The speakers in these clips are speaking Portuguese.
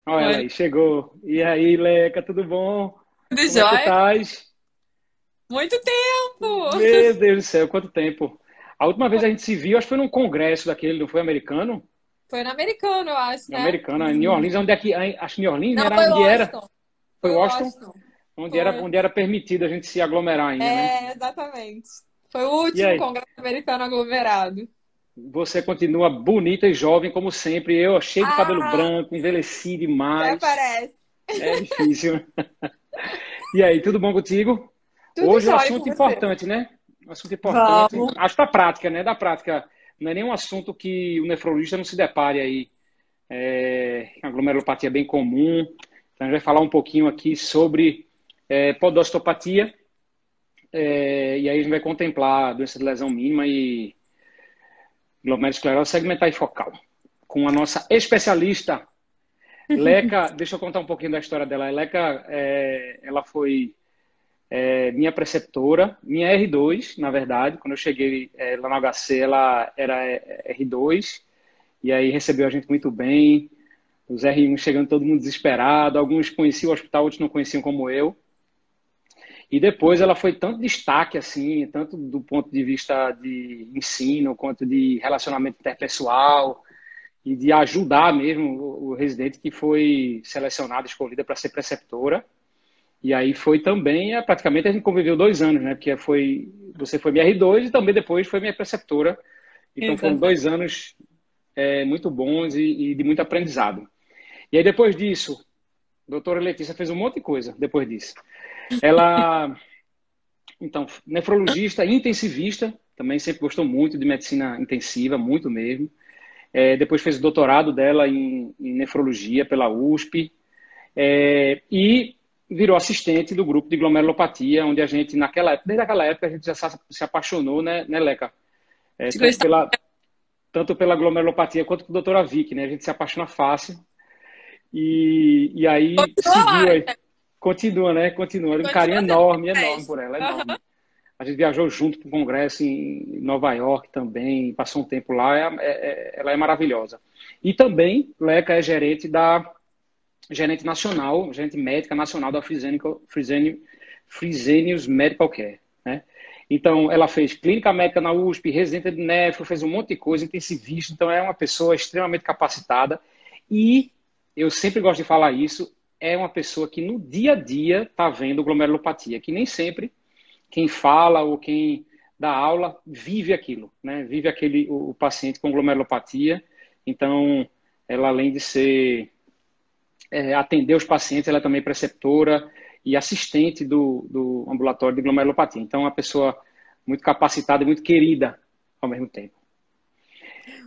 Olha ela Oi, aí, chegou. E aí, Leca, tudo bom? tudo Como é que tu jóia? estás? Muito tempo! Meu Deus do céu, quanto tempo. A última vez a gente se viu, acho que foi num congresso daquele, não foi americano? Foi no americano, eu acho, né? Americano, em New Orleans, onde é que, acho que New Orleans, né, Não, era foi onde era? Washington. Foi Foi Washington? Washington. Onde Foi. era permitido a gente se aglomerar ainda, né? É, exatamente. Foi o E último aí, congresso americano aglomerado. você continua bonita e jovem como sempre, eu cheio de cabelo Ah, branco, envelheci até demais. parece. É difícil. E aí, tudo bom contigo? Tudo Hoje o jóia com assunto você. importante, né? Um assunto importante, Vamos. acho da prática, né? Da prática. Não é nenhum assunto que o nefrologista não se depare aí. A glomerulopatia é bem comum. Então, a gente vai falar um pouquinho aqui sobre podostopatia. E aí a gente vai contemplar doença de lesão mínima e glomerulosclerose segmentar e focal. Com a nossa especialista, Leca. Deixa eu contar um pouquinho da história dela. A Leca, ela foi minha preceptora, minha R2, na verdade. Quando eu cheguei lá no HC, ela era R2, e aí recebeu a gente muito bem. Os R1 chegando todo mundo desesperado, alguns conheciam o hospital, outros não conheciam como eu. E depois ela foi tanto destaque, assim, tanto do ponto de vista de ensino, quanto de relacionamento interpessoal, e de ajudar mesmo o residente que foi selecionado, escolhida para ser preceptora. E aí foi também, praticamente a gente conviveu 2 anos, né? Porque você foi minha R2 e também depois foi minha preceptora. Então foram Exato. 2 anos muito bons e de muito aprendizado. E aí depois disso, a doutora Letícia fez um monte de coisa depois disso. Ela, então, nefrologista, intensivista, também sempre gostou muito de medicina intensiva, muito mesmo. Depois fez o doutorado dela em nefrologia pela USP. E virou assistente do grupo de glomerulopatia, onde a gente, desde aquela época, a gente já se apaixonou, né, Leca? De Tanto gostar. pela glomerulopatia quanto pela doutora Vicky, né? A gente se apaixona fácil. E aí Continua lá, seguiu aí. né? Continua, né? Continua. E Um carinho continua sendo enorme, enorme privilégio. por ela, Aham. enorme. A gente viajou junto para o congresso em Nova York também, passou um tempo lá. Ela é maravilhosa. E também, Leca é gerente nacional, gerente médica nacional da Fresenius Medical Care, né? Então, ela fez clínica médica na USP, residente de nefro, fez um monte de coisa, intensivista, então é uma pessoa extremamente capacitada e eu sempre gosto de falar isso, é uma pessoa que no dia a dia está vendo glomerulopatia, que nem sempre quem fala ou quem dá aula vive aquilo, né? Vive o paciente com glomerulopatia, então ela além de ser atender os pacientes, ela é também preceptora e assistente do ambulatório de glomerulopatia. Então, é uma pessoa muito capacitada e muito querida ao mesmo tempo.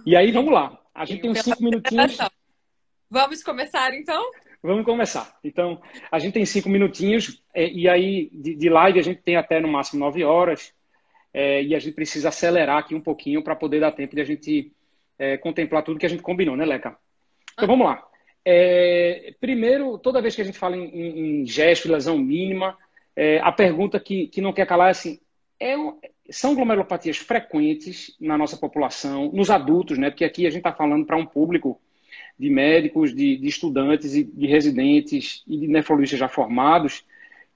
E aí, vamos lá. A gente tem uns Pela 5 minutinhos. apresentação. Vamos começar, então? Vamos começar. Então, a gente tem 5 minutinhos e aí de live a gente tem até no máximo 9 horas e a gente precisa acelerar aqui um pouquinho para poder dar tempo de a gente contemplar tudo que a gente combinou, né, Leca? Então, vamos lá. Primeiro, toda vez que a gente fala em gesto e lesão mínima, a pergunta que não quer calar é assim, são glomerulopatias frequentes na nossa população, nos adultos, né? Porque aqui a gente está falando para um público de médicos, de estudantes e de residentes e de nefrologistas já formados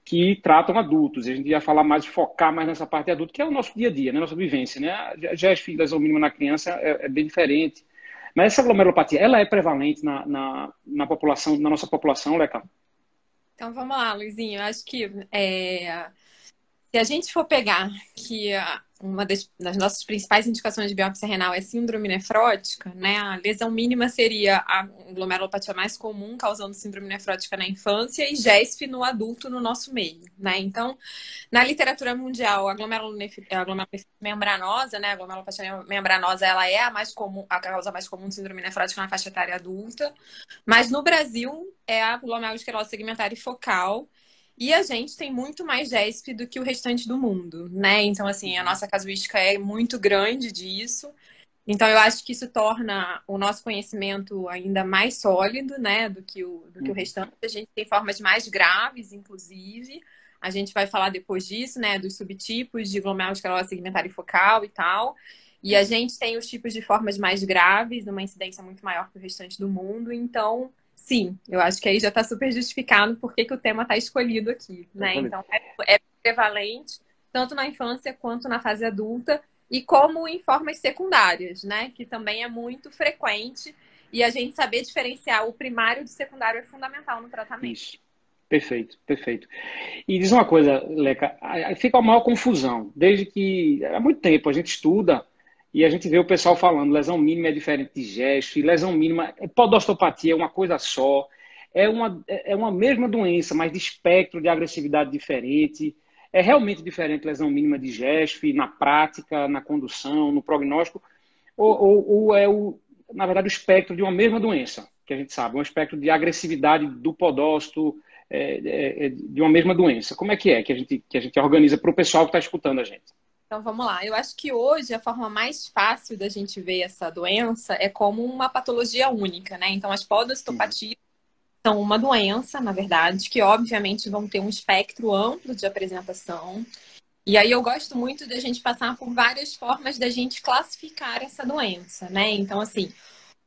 que tratam adultos. A gente ia falar mais, focar mais nessa parte de adulto, que é o nosso dia a dia, né? Nossa vivência, né? Gesto e lesão mínima na criança é bem diferente. Mas essa glomerulopatia, ela é prevalente na população, na nossa população, Leca? Então vamos lá, Luizinho. Eu acho que se a gente for pegar que uma das nossas principais indicações de biópsia renal é síndrome nefrótica, né? A lesão mínima seria a glomerulopatia mais comum, causando síndrome nefrótica na infância, e GESF no adulto no nosso meio, né? Então, na literatura mundial, a glomerulonefrite membranosa, né? A glomerulopatia membranosa, ela é a mais comum, a causa mais comum de síndrome nefrótica na faixa etária adulta, mas no Brasil é a glomerulosclerose segmentar e focal. E a gente tem muito mais GESP do que o restante do mundo, né? Então, assim, a nossa casuística é muito grande disso. Então, eu acho que isso torna o nosso conhecimento ainda mais sólido, né, do que o Uhum. restante. A gente tem formas mais graves, inclusive. A gente vai falar depois disso, né, dos subtipos de glomerulosclerose segmentar e focal e tal. E a gente tem os tipos de formas mais graves, numa incidência muito maior que o restante do mundo. Então, Sim, eu acho que aí já está super justificado por que o tema está escolhido aqui, né? Então, é prevalente tanto na infância quanto na fase adulta e como em formas secundárias, né? Que também é muito frequente e a gente saber diferenciar o primário do secundário é fundamental no tratamento. Isso. Perfeito, perfeito. E diz uma coisa, Leca, fica uma maior confusão. Desde que há muito tempo a gente estuda e a gente vê o pessoal falando lesão mínima é diferente de gesto, e lesão mínima, podostopatia é uma coisa só, é uma mesma doença, mas de espectro de agressividade diferente. É realmente diferente lesão mínima de gesto, na prática, na condução, no prognóstico, ou é na verdade, o espectro de uma mesma doença, que a gente sabe, um espectro de agressividade do podócito, de uma mesma doença. Como é que a gente organiza para o pessoal que está escutando a gente? Então vamos lá. Eu acho que hoje a forma mais fácil da gente ver essa doença é como uma patologia única, né? Então as podostopatias são uma doença, na verdade, que obviamente vão ter um espectro amplo de apresentação. E aí eu gosto muito da gente passar por várias formas da gente classificar essa doença, né? Então, assim,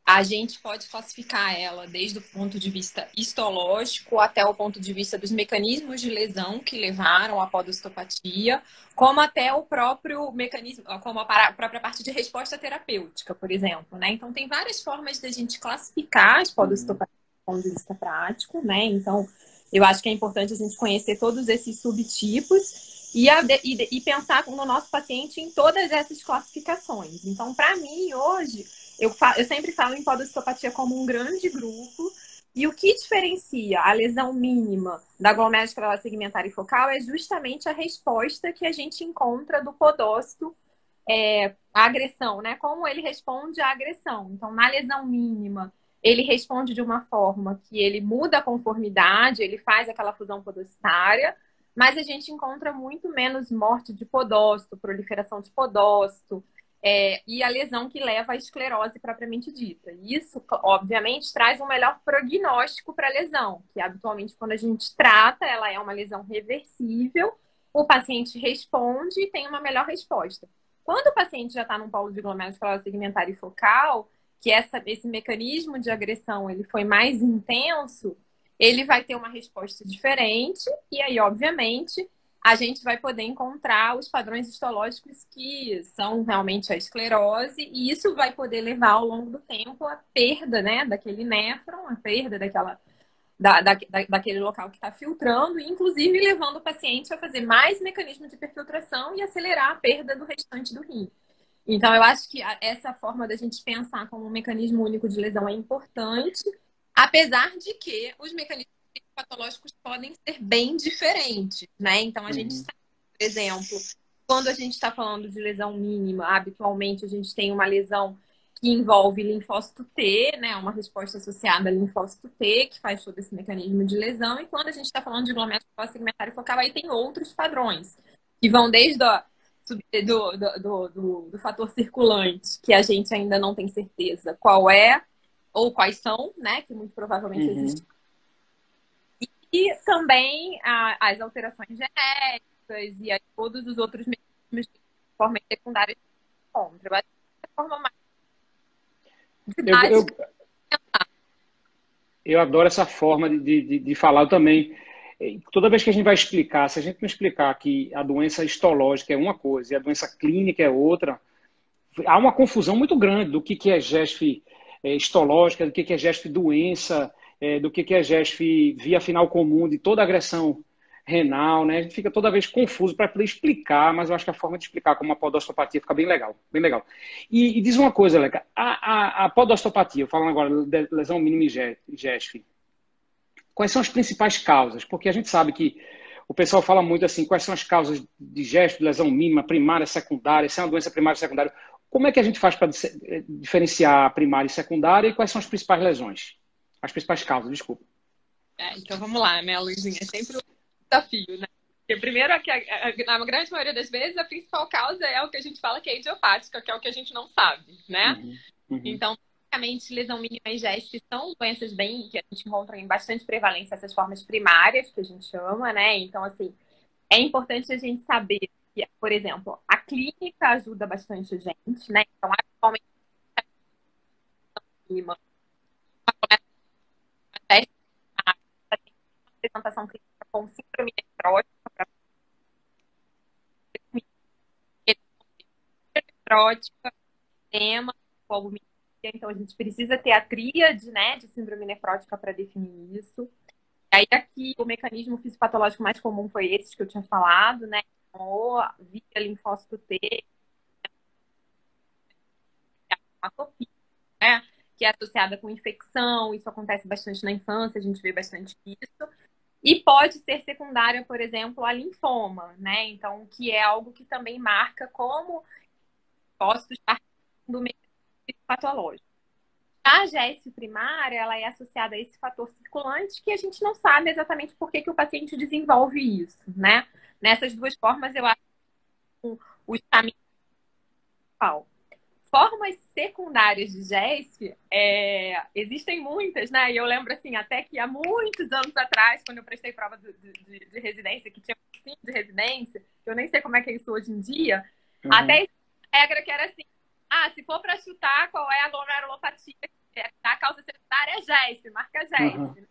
a gente pode classificar ela desde o ponto de vista histológico até o ponto de vista dos mecanismos de lesão que levaram à podostopatia, como até o próprio mecanismo, como a própria parte de resposta terapêutica, por exemplo, né? Então, tem várias formas da gente classificar as podostopatias do ponto de vista prático, né? Então, eu acho que é importante a gente conhecer todos esses subtipos e pensar no nosso paciente em todas essas classificações. Então, para mim, hoje, eu sempre falo em podostopatia como um grande grupo. E o que diferencia a lesão mínima da glomerulosclerose segmentar e focal é justamente a resposta que a gente encontra do podócito à agressão, né? Como ele responde à agressão. Então, na lesão mínima, ele responde de uma forma que ele muda a conformidade, ele faz aquela fusão podocitária, mas a gente encontra muito menos morte de podócito, proliferação de podócito, e a lesão que leva à esclerose propriamente dita. Isso, obviamente, traz um melhor prognóstico para a lesão, que habitualmente, quando a gente trata, ela é uma lesão reversível, o paciente responde e tem uma melhor resposta. Quando o paciente já está num polo de glomerulosclerose segmentar e focal, que esse mecanismo de agressão ele foi mais intenso, ele vai ter uma resposta diferente, e aí, obviamente, a gente vai poder encontrar os padrões histológicos que são realmente a esclerose, e isso vai poder levar ao longo do tempo a perda, né, daquele néfron, a perda daquele local que está filtrando, e inclusive levando o paciente a fazer mais mecanismo de perfiltração e acelerar a perda do restante do rim. Então, eu acho que essa forma da gente pensar como um mecanismo único de lesão é importante, apesar de que os mecanismos patológicos podem ser bem diferentes, né? Então, a gente sabe, por exemplo, quando a gente está falando de lesão mínima, habitualmente a gente tem uma lesão que envolve linfócito T, né? Uma resposta associada a linfócito T, que faz todo esse mecanismo de lesão. E quando a gente está falando de glomerulosclerose segmentar e focal, aí tem outros padrões, que vão desde do fator circulante, que a gente ainda não tem certeza qual é, ou quais são, né? Que muito provavelmente existem. E também as alterações genéticas e todos os outros mecanismos de forma secundária que a gente encontra. Eu acho que é a forma mais didática. Eu adoro essa forma de falar também. Toda vez que a gente vai explicar, se a gente não explicar que a doença histológica é uma coisa e a doença clínica é outra, há uma confusão muito grande do que é GESF histológica, do que é GESF doença, do que é GESF via final comum de toda agressão renal, né? A gente fica toda vez confuso para poder explicar, mas eu acho que a forma de explicar como a podostopatia fica bem legal, bem legal. E diz uma coisa, Leca, a podostopatia, falando agora de lesão mínima e GESF, quais são as principais causas? Porque a gente sabe que o pessoal fala muito assim, quais são as causas de GESF, de lesão mínima, primária, secundária, se é uma doença primária ou secundária. Como é que a gente faz para diferenciar a primária e secundária e quais são as principais lesões? As principais causas, desculpa. Então vamos lá, né, Luizinha? É sempre um desafio, né? Porque primeiro, na grande maioria das vezes, a principal causa é o que a gente fala que é idiopática, que é o que a gente não sabe, né? Então, basicamente, lesão mínima e GESF são doenças que a gente encontra em bastante prevalência, essas formas primárias, que a gente chama, né? Então, assim, é importante a gente saber que, por exemplo, a clínica ajuda bastante a gente, né? Então, atualmente, mínima apresentação clínica com síndrome nefrótica, nefrótica, tema, albuminemia. Então, a gente precisa ter a tríade, né, de síndrome nefrótica para definir isso. E aí, aqui, o mecanismo fisiopatológico mais comum foi esse que eu tinha falado, né? Ou via linfócito T, hematopia, né? Que é associada com infecção, isso acontece bastante na infância, a gente vê bastante isso. E pode ser secundária, por exemplo, a linfoma, né? Então, que é algo que também marca como linfócitos do mecanismo patológico. A GS primária, ela é associada a esse fator circulante que a gente não sabe exatamente por que o paciente desenvolve isso, né? Nessas duas formas, eu acho que os caminhos principal. Formas secundárias de GESP, existem muitas, né? E eu lembro, assim, até que há muitos anos atrás, quando eu prestei prova de residência, que tinha um cursinho de residência, eu nem sei como é que é isso hoje em dia, até a regra que era assim, se for para chutar qual é a glomerulopatia, a causa secundária é GESP, marca GESP.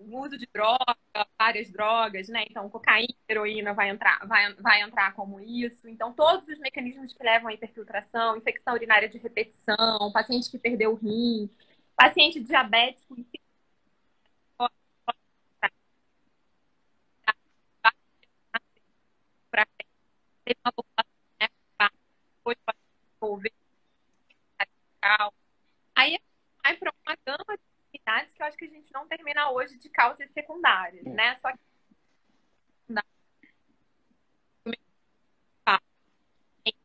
O uso de droga, várias drogas, né? Então, cocaína, heroína vai entrar como isso. Então, todos os mecanismos que levam à hiperfiltração, infecção urinária de repetição, paciente que perdeu o rim, paciente diabético, para ter uma população, né, depois pode envolver. Aí vai para uma gama de atividades que eu acho que a gente não termina hoje de causas secundárias, né? Só que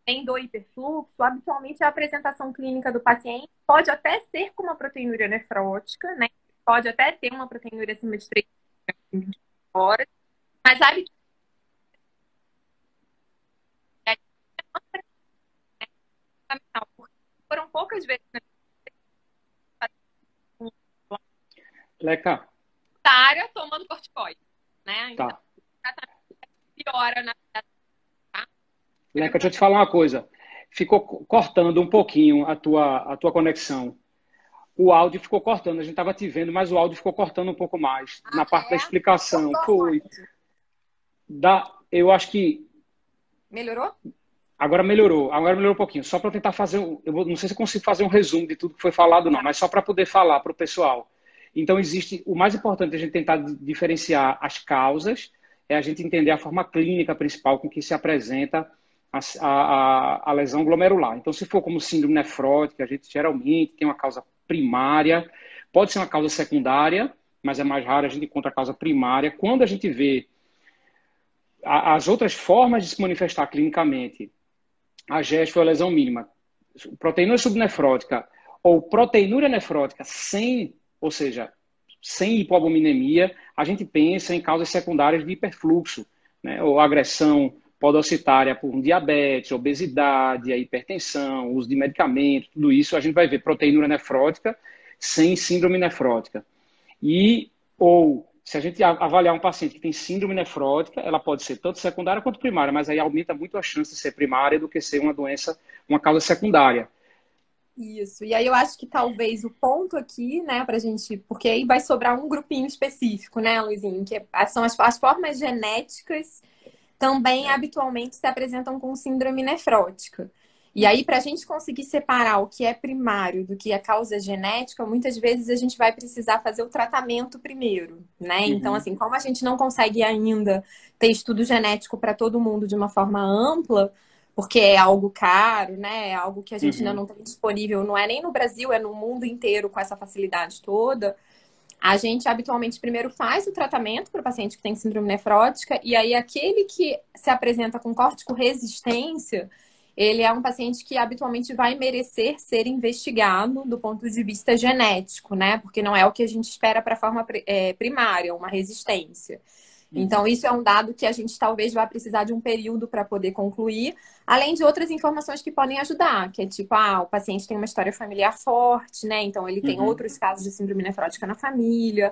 tem do hiperfluxo, habitualmente a apresentação clínica do paciente pode até ser com uma proteinúria nefrótica, né? Pode até ter uma proteinúria acima de 3 horas, mas habitualmente foram poucas vezes Leca. área tomando corticoide, né? Então, Tá. piora na. Leca, deixa eu te falar uma coisa. Ficou cortando um pouquinho a tua conexão. O áudio ficou cortando. A gente estava te vendo, mas o áudio ficou cortando um pouco mais. Na parte da explicação. Foi. Eu acho que... Melhorou? Agora melhorou um pouquinho. Só para tentar fazer... Eu não sei se eu consigo fazer um resumo de tudo que foi falado, não. Mas só para poder falar para o pessoal. Então, existe... O mais importante é a gente tentar diferenciar as causas, é a gente entender a forma clínica principal com que se apresenta a lesão glomerular. Então, se for como síndrome nefrótica, a gente geralmente tem uma causa primária, pode ser uma causa secundária, mas é mais raro, a gente encontra a causa primária. Quando a gente vê as outras formas de se manifestar clinicamente, a GES foi a lesão mínima, proteinúria subnefrótica ou proteinúria nefrótica ou seja, sem hipoalbuminemia, a gente pensa em causas secundárias de hiperfluxo, né, ou agressão podocitária por diabetes, obesidade, a hipertensão, uso de medicamentos, tudo isso a gente vai ver proteinúria nefrótica sem síndrome nefrótica. Ou se a gente avaliar um paciente que tem síndrome nefrótica, ela pode ser tanto secundária quanto primária, mas aí aumenta muito a chance de ser primária do que ser uma doença, uma causa secundária. Isso. E aí eu acho que talvez o ponto aqui, né, pra gente... Porque aí vai sobrar um grupinho específico, né, Luizinho? Que são as formas genéticas também habitualmente se apresentam com síndrome nefrótica. E aí, para a gente conseguir separar o que é primário do que é causa genética, muitas vezes a gente vai precisar fazer o tratamento primeiro, né? Então, assim, como a gente não consegue ainda ter estudo genético para todo mundo de uma forma ampla, porque é algo caro, né? É algo que a gente ainda não tem disponível, não é nem no Brasil, é no mundo inteiro com essa facilidade toda. A gente habitualmente primeiro faz o tratamento para o paciente que tem síndrome nefrótica, e aí aquele que se apresenta com córtico-resistência, ele é um paciente que habitualmente vai merecer ser investigado do ponto de vista genético, né? Porque não é o que a gente espera para a forma primária, uma resistência. Então, isso é um dado que a gente talvez vá precisar de um período para poder concluir, além de outras informações que podem ajudar, que é tipo, o paciente tem uma história familiar forte, né? Então, ele tem outros casos de síndrome nefrótica na família,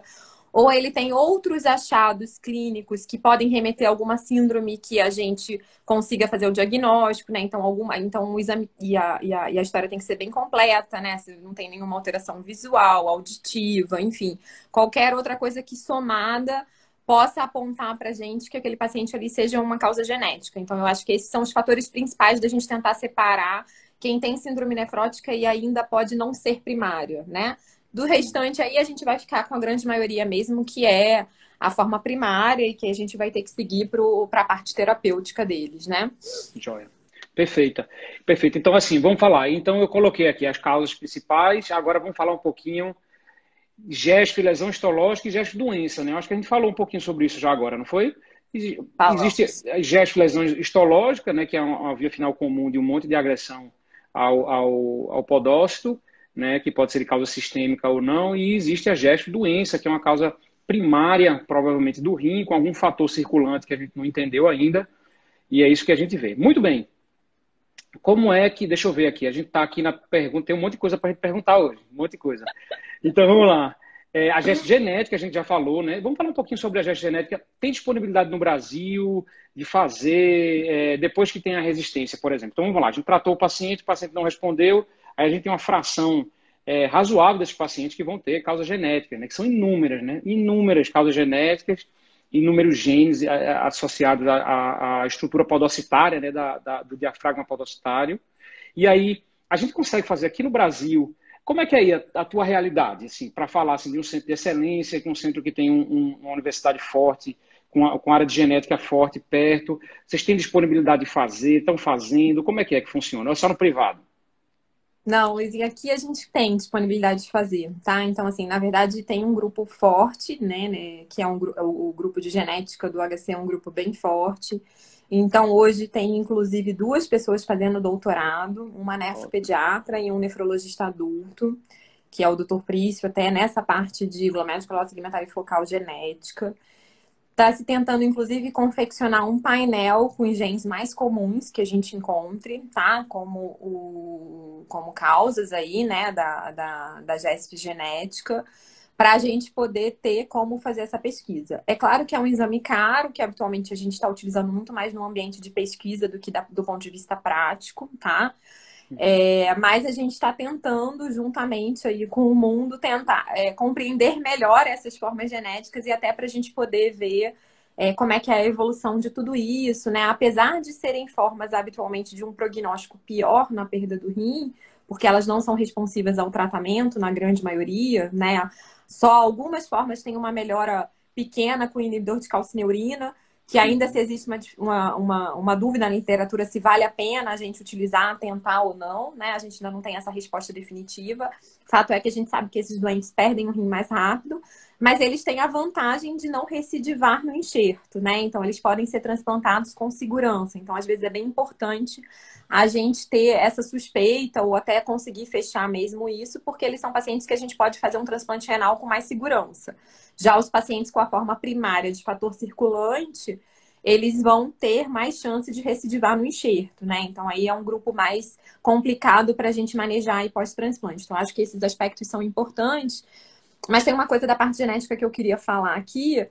ou ele tem outros achados clínicos que podem remeter a alguma síndrome que a gente consiga fazer o diagnóstico, né? Então o exame e a história tem que ser bem completa, né? Se não tem nenhuma alteração visual, auditiva, enfim, qualquer outra coisa que somada possa apontar para a gente que aquele paciente ali seja uma causa genética. Então, eu acho que esses são os fatores principais da gente tentar separar quem tem síndrome nefrótica e ainda pode não ser primária, né? Do restante aí, a gente vai ficar com a grande maioria mesmo, que é a forma primária e que a gente vai ter que seguir para a parte terapêutica deles, né? Joia. Perfeita. Perfeito. Então, assim, vamos falar. Então, eu coloquei aqui as causas principais. Agora, vamos falar um pouquinho gesto, lesão histológica e gesto doença, né? Eu acho que a gente falou um pouquinho sobre isso já agora, não foi? Existe gesto, lesão histológica, né? Que é uma via final comum de um monte de agressão ao podócito, né? Que pode ser de causa sistêmica ou não. E existe a gesto doença, que é uma causa primária, provavelmente do rim, com algum fator circulante que a gente não entendeu ainda. E é isso que a gente vê. Muito bem. Como é que... Deixa eu ver aqui. A gente está aqui na pergunta. Tem um monte de coisa para a gente perguntar hoje. Um monte de coisa. Então, vamos lá. A gesto genética, a gente já falou, né? Vamos falar um pouquinho sobre a gesto genética. Tem disponibilidade no Brasil de fazer depois que tem a resistência, por exemplo? Então, vamos lá. A gente tratou o paciente não respondeu. Aí a gente tem uma fração razoável desses pacientes que vão ter causa genética, né? Que são inúmeras, né? Inúmeras causas genéticas, inúmeros genes associados à estrutura podocitária, né? Do diafragma podocitário. E aí, a gente consegue fazer aqui no Brasil. Como é que é aí a tua realidade, assim, para falar assim, de um centro de excelência, que um centro que tem uma universidade forte, com área de genética forte perto? Vocês têm disponibilidade de fazer? Estão fazendo? Como é que funciona? Ou é só no privado? Não, Luizinha, aqui a gente tem disponibilidade de fazer, tá? Então, assim, na verdade, tem um grupo forte, né, que é o grupo de genética do HC, é um grupo bem forte. Então, hoje tem, inclusive, 2 pessoas fazendo doutorado, uma nefropediatra e um nefrologista adulto, que é o Dr. Prício, até nessa parte de glomerulosclerose segmentar e focal genética. Está se tentando, inclusive, confeccionar um painel com os genes mais comuns que a gente encontre, tá? Como causas aí, né, da GESP genética, para a gente poder ter como fazer essa pesquisa. É claro que é um exame caro, que habitualmente a gente está utilizando muito mais no ambiente de pesquisa do que do ponto de vista prático, tá? Mas a gente está tentando, juntamente aí com o mundo, tentar compreender melhor essas formas genéticas e até para a gente poder ver como é que é a evolução de tudo isso, né? Apesar de serem formas habitualmente de um prognóstico pior na perda do rim, porque elas não são responsivas ao tratamento, na grande maioria, né? Só algumas formas têm uma melhora pequena com inibidor de calcineurina, que ainda se existe uma dúvida na literatura se vale a pena a gente utilizar, tentar ou não, né? A gente ainda não tem essa resposta definitiva. Fato é que a gente sabe que esses doentes perdem o rim mais rápido, mas eles têm a vantagem de não recidivar no enxerto, né? Então, eles podem ser transplantados com segurança. Então, às vezes, é bem importante a gente ter essa suspeita ou até conseguir fechar mesmo isso, porque eles são pacientes que a gente pode fazer um transplante renal com mais segurança. Já os pacientes com a forma primária de fator circulante, eles vão ter mais chance de recidivar no enxerto, né? Então, aí é um grupo mais complicado para a gente manejar aí pós-transplante. Então, acho que esses aspectos são importantes. Mas tem uma coisa da parte genética que eu queria falar aqui,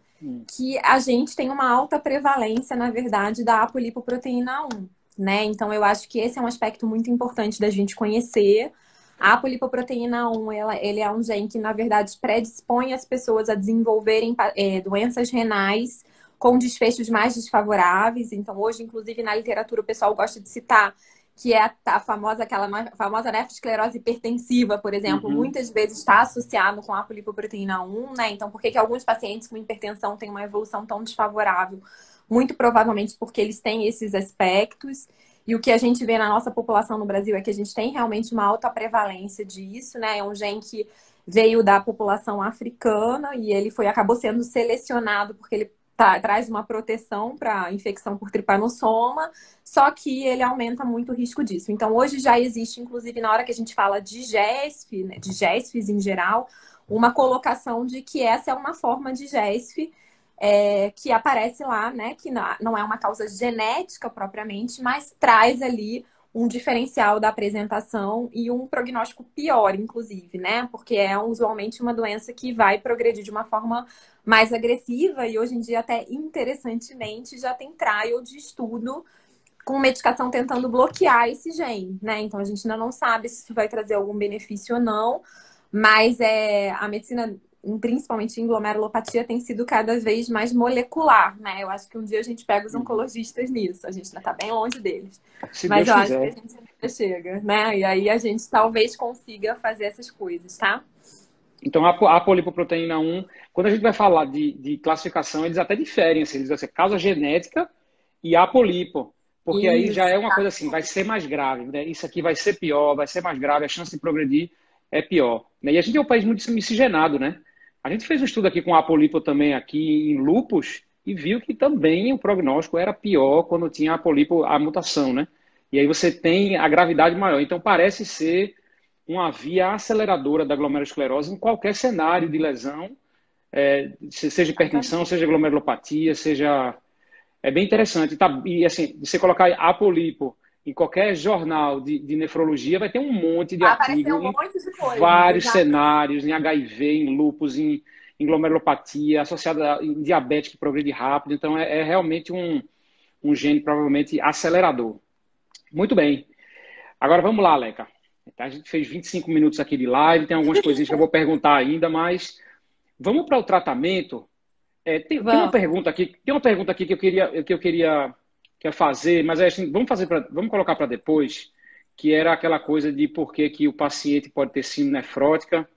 que a gente tem uma alta prevalência, na verdade, da apolipoproteína 1, né? Então, eu acho que esse é um aspecto muito importante da gente conhecer. A apolipoproteína 1, ele é um gene que, na verdade, predispõe as pessoas a desenvolverem doenças renais com desfechos mais desfavoráveis. Então, hoje, inclusive, na literatura, o pessoal gosta de citar que é aquela famosa nefroesclerose hipertensiva, por exemplo, muitas vezes está associado com a apolipoproteína 1, né? Então, por que alguns pacientes com hipertensão têm uma evolução tão desfavorável? Muito provavelmente porque eles têm esses aspectos. E o que a gente vê na nossa população no Brasil é que a gente tem realmente uma alta prevalência disso, né? É um gene que veio da população africana e ele acabou sendo selecionado porque ele traz uma proteção para infecção por tripanossoma, só que ele aumenta muito o risco disso. Então, hoje já existe, inclusive, na hora que a gente fala de GESF, né, de GESFs em geral, uma colocação de que essa é uma forma de GESF que aparece lá, né, que não é uma causa genética propriamente, mas traz ali um diferencial da apresentação e um prognóstico pior, inclusive, né? Porque é usualmente uma doença que vai progredir de uma forma mais agressiva e hoje em dia até interessantemente já tem trial de estudo com medicação tentando bloquear esse gene, né? Então a gente ainda não sabe se isso vai trazer algum benefício ou não, mas a medicina, principalmente em glomerulopatia, tem sido cada vez mais molecular, né? Eu acho que um dia a gente pega os oncologistas nisso, a gente ainda tá bem longe deles, Se mas Deus eu acho que a quiser. gente ainda chega, né? E aí a gente talvez consiga fazer essas coisas, tá? Então, a polipoproteína 1, quando a gente vai falar de classificação, eles até diferem, assim, eles dizem assim, causa genética e apolipo, porque aí já Isso, é uma coisa assim, vai ser mais grave, né? Isso aqui vai ser pior, vai ser mais grave, a chance de progredir é pior, né? E a gente é um país muito miscigenado, né? A gente fez um estudo aqui com a polipo também aqui em lúpus e viu que também o prognóstico era pior quando tinha a polipo, a mutação, né? E aí você tem a gravidade maior. Então parece ser uma via aceleradora da glomerulosclerose em qualquer cenário de lesão, seja hipertensão, seja glomerulopatia, seja... É bem interessante. Tá? E assim, você colocar apolipo em qualquer jornal de nefrologia, vai ter um monte de vai aparecer artigo um em monte de coisas, vários exatamente. cenários, em HIV, em lúpus, em glomerulopatia, associada em diabetes que progride rápido. Então, é realmente um gene provavelmente acelerador. Muito bem. Agora vamos lá, Leca. A gente fez 25 minutos aqui de live, tem algumas coisinhas que eu vou perguntar ainda, mas vamos para o tratamento. Tem uma Vamos. pergunta aqui, que eu queria fazer, mas assim, vamos colocar para depois, que era aquela coisa de por que o paciente pode ter síndrome nefrótica,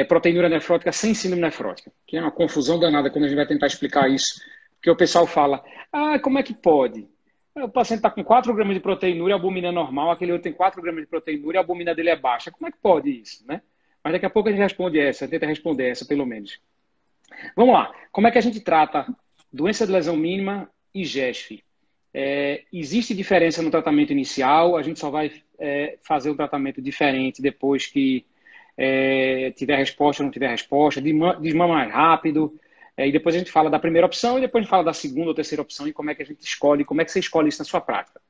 proteinúria nefrótica sem síndrome nefrótica, que é uma confusão danada quando a gente vai tentar explicar isso, porque o pessoal fala, como é que pode? O paciente está com 4 gramas de proteinúria, a albumina é normal, aquele outro tem 4 gramas de proteinúria, a albumina dele é baixa. Como é que pode isso, né? Mas daqui a pouco a gente responde essa, tenta responder essa pelo menos. Vamos lá. Como é que a gente trata doença de lesão mínima e GESF? Existe diferença no tratamento inicial? A gente só vai fazer um tratamento diferente depois que tiver resposta ou não tiver resposta? Desmama mais rápido? E depois a gente fala da primeira opção e depois a gente fala da segunda ou terceira opção e como é que a gente escolhe, como é que você escolhe isso na sua prática.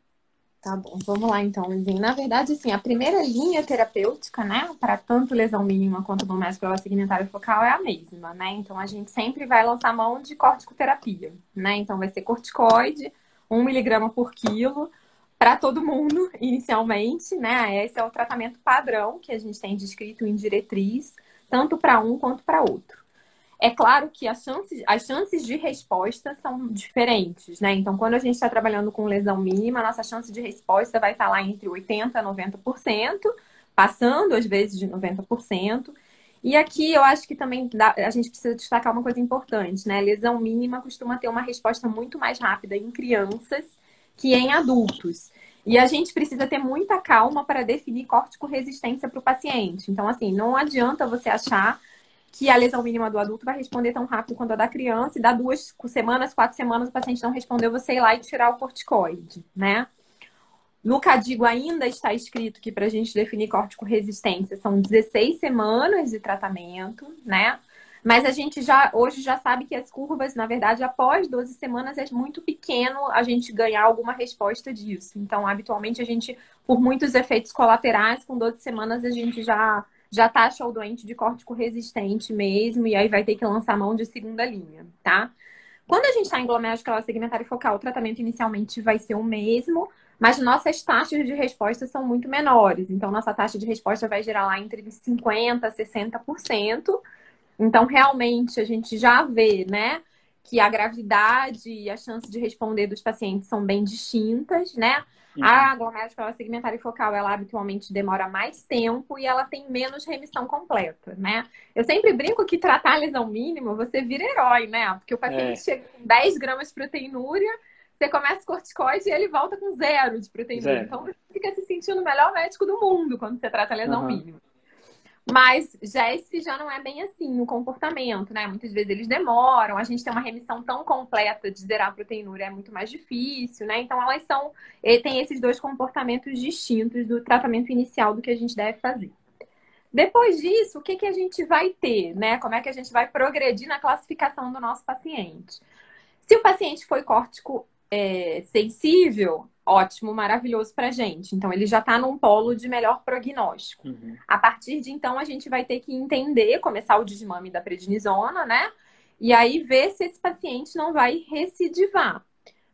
Tá bom, vamos lá então, Luizinho. Na verdade, assim, a primeira linha terapêutica, né, para tanto lesão mínima quanto glomerulosclerose segmentária focal é a mesma, né? Então a gente sempre vai lançar mão de corticoterapia, né? Então vai ser corticoide, 1 miligrama por quilo, para todo mundo, inicialmente, né? Esse é o tratamento padrão que a gente tem descrito em diretriz, tanto para um quanto para outro. É claro que as chances de resposta são diferentes, né? Então, quando a gente está trabalhando com lesão mínima, a nossa chance de resposta vai estar lá entre 80% a 90%, passando às vezes de 90%. E aqui eu acho que também a gente precisa destacar uma coisa importante, né? Lesão mínima costuma ter uma resposta muito mais rápida em crianças que em adultos. E a gente precisa ter muita calma para definir corticoresistência para o paciente. Então, assim, não adianta você achar que a lesão mínima do adulto vai responder tão rápido quanto a da criança, e dá 2 semanas, 4 semanas, o paciente não respondeu, você ir lá e tirar o corticoide, né? No KDIGO ainda está escrito que para a gente definir corticoresistência são 16 semanas de tratamento, né? Mas a gente hoje já sabe que as curvas, na verdade, após 12 semanas é muito pequeno a gente ganhar alguma resposta disso. Então, habitualmente, a gente, por muitos efeitos colaterais, com 12 semanas a gente já taxa o doente de córtico resistente mesmo, e aí vai ter que lançar mão de segunda linha, tá? Quando a gente está em glomerulosclerose segmentária focal, o tratamento inicialmente vai ser o mesmo, mas nossas taxas de resposta são muito menores. Então, nossa taxa de resposta vai gerar lá entre 50% a 60%. Então, realmente, a gente já vê, né, que a gravidade e a chance de responder dos pacientes são bem distintas, né? A glomerulosclerose segmentária focal, ela habitualmente demora mais tempo e ela tem menos remissão completa, né? Eu sempre brinco que tratar a lesão mínima, você vira herói, né? Porque o paciente chega com 10 gramas de proteinúria, você começa corticoide e ele volta com 0 de proteinúria. Então, você fica se sentindo o melhor médico do mundo quando você trata a lesão mínima. Mas GESF já não é bem assim o comportamento, né? Muitas vezes eles demoram, a gente tem uma remissão tão completa de zerar a proteinúria é muito mais difícil, né? Então elas têm esses dois comportamentos distintos do tratamento inicial do que a gente deve fazer. Depois disso, o que a gente vai ter, né? Como é que a gente vai progredir na classificação do nosso paciente? Se o paciente foi córtico sensível, ótimo, maravilhoso pra gente. Então, ele já está num polo de melhor prognóstico. Uhum. A partir de então, a gente vai ter que entender, começar o desmame da prednisona, né? E aí ver se esse paciente não vai recidivar.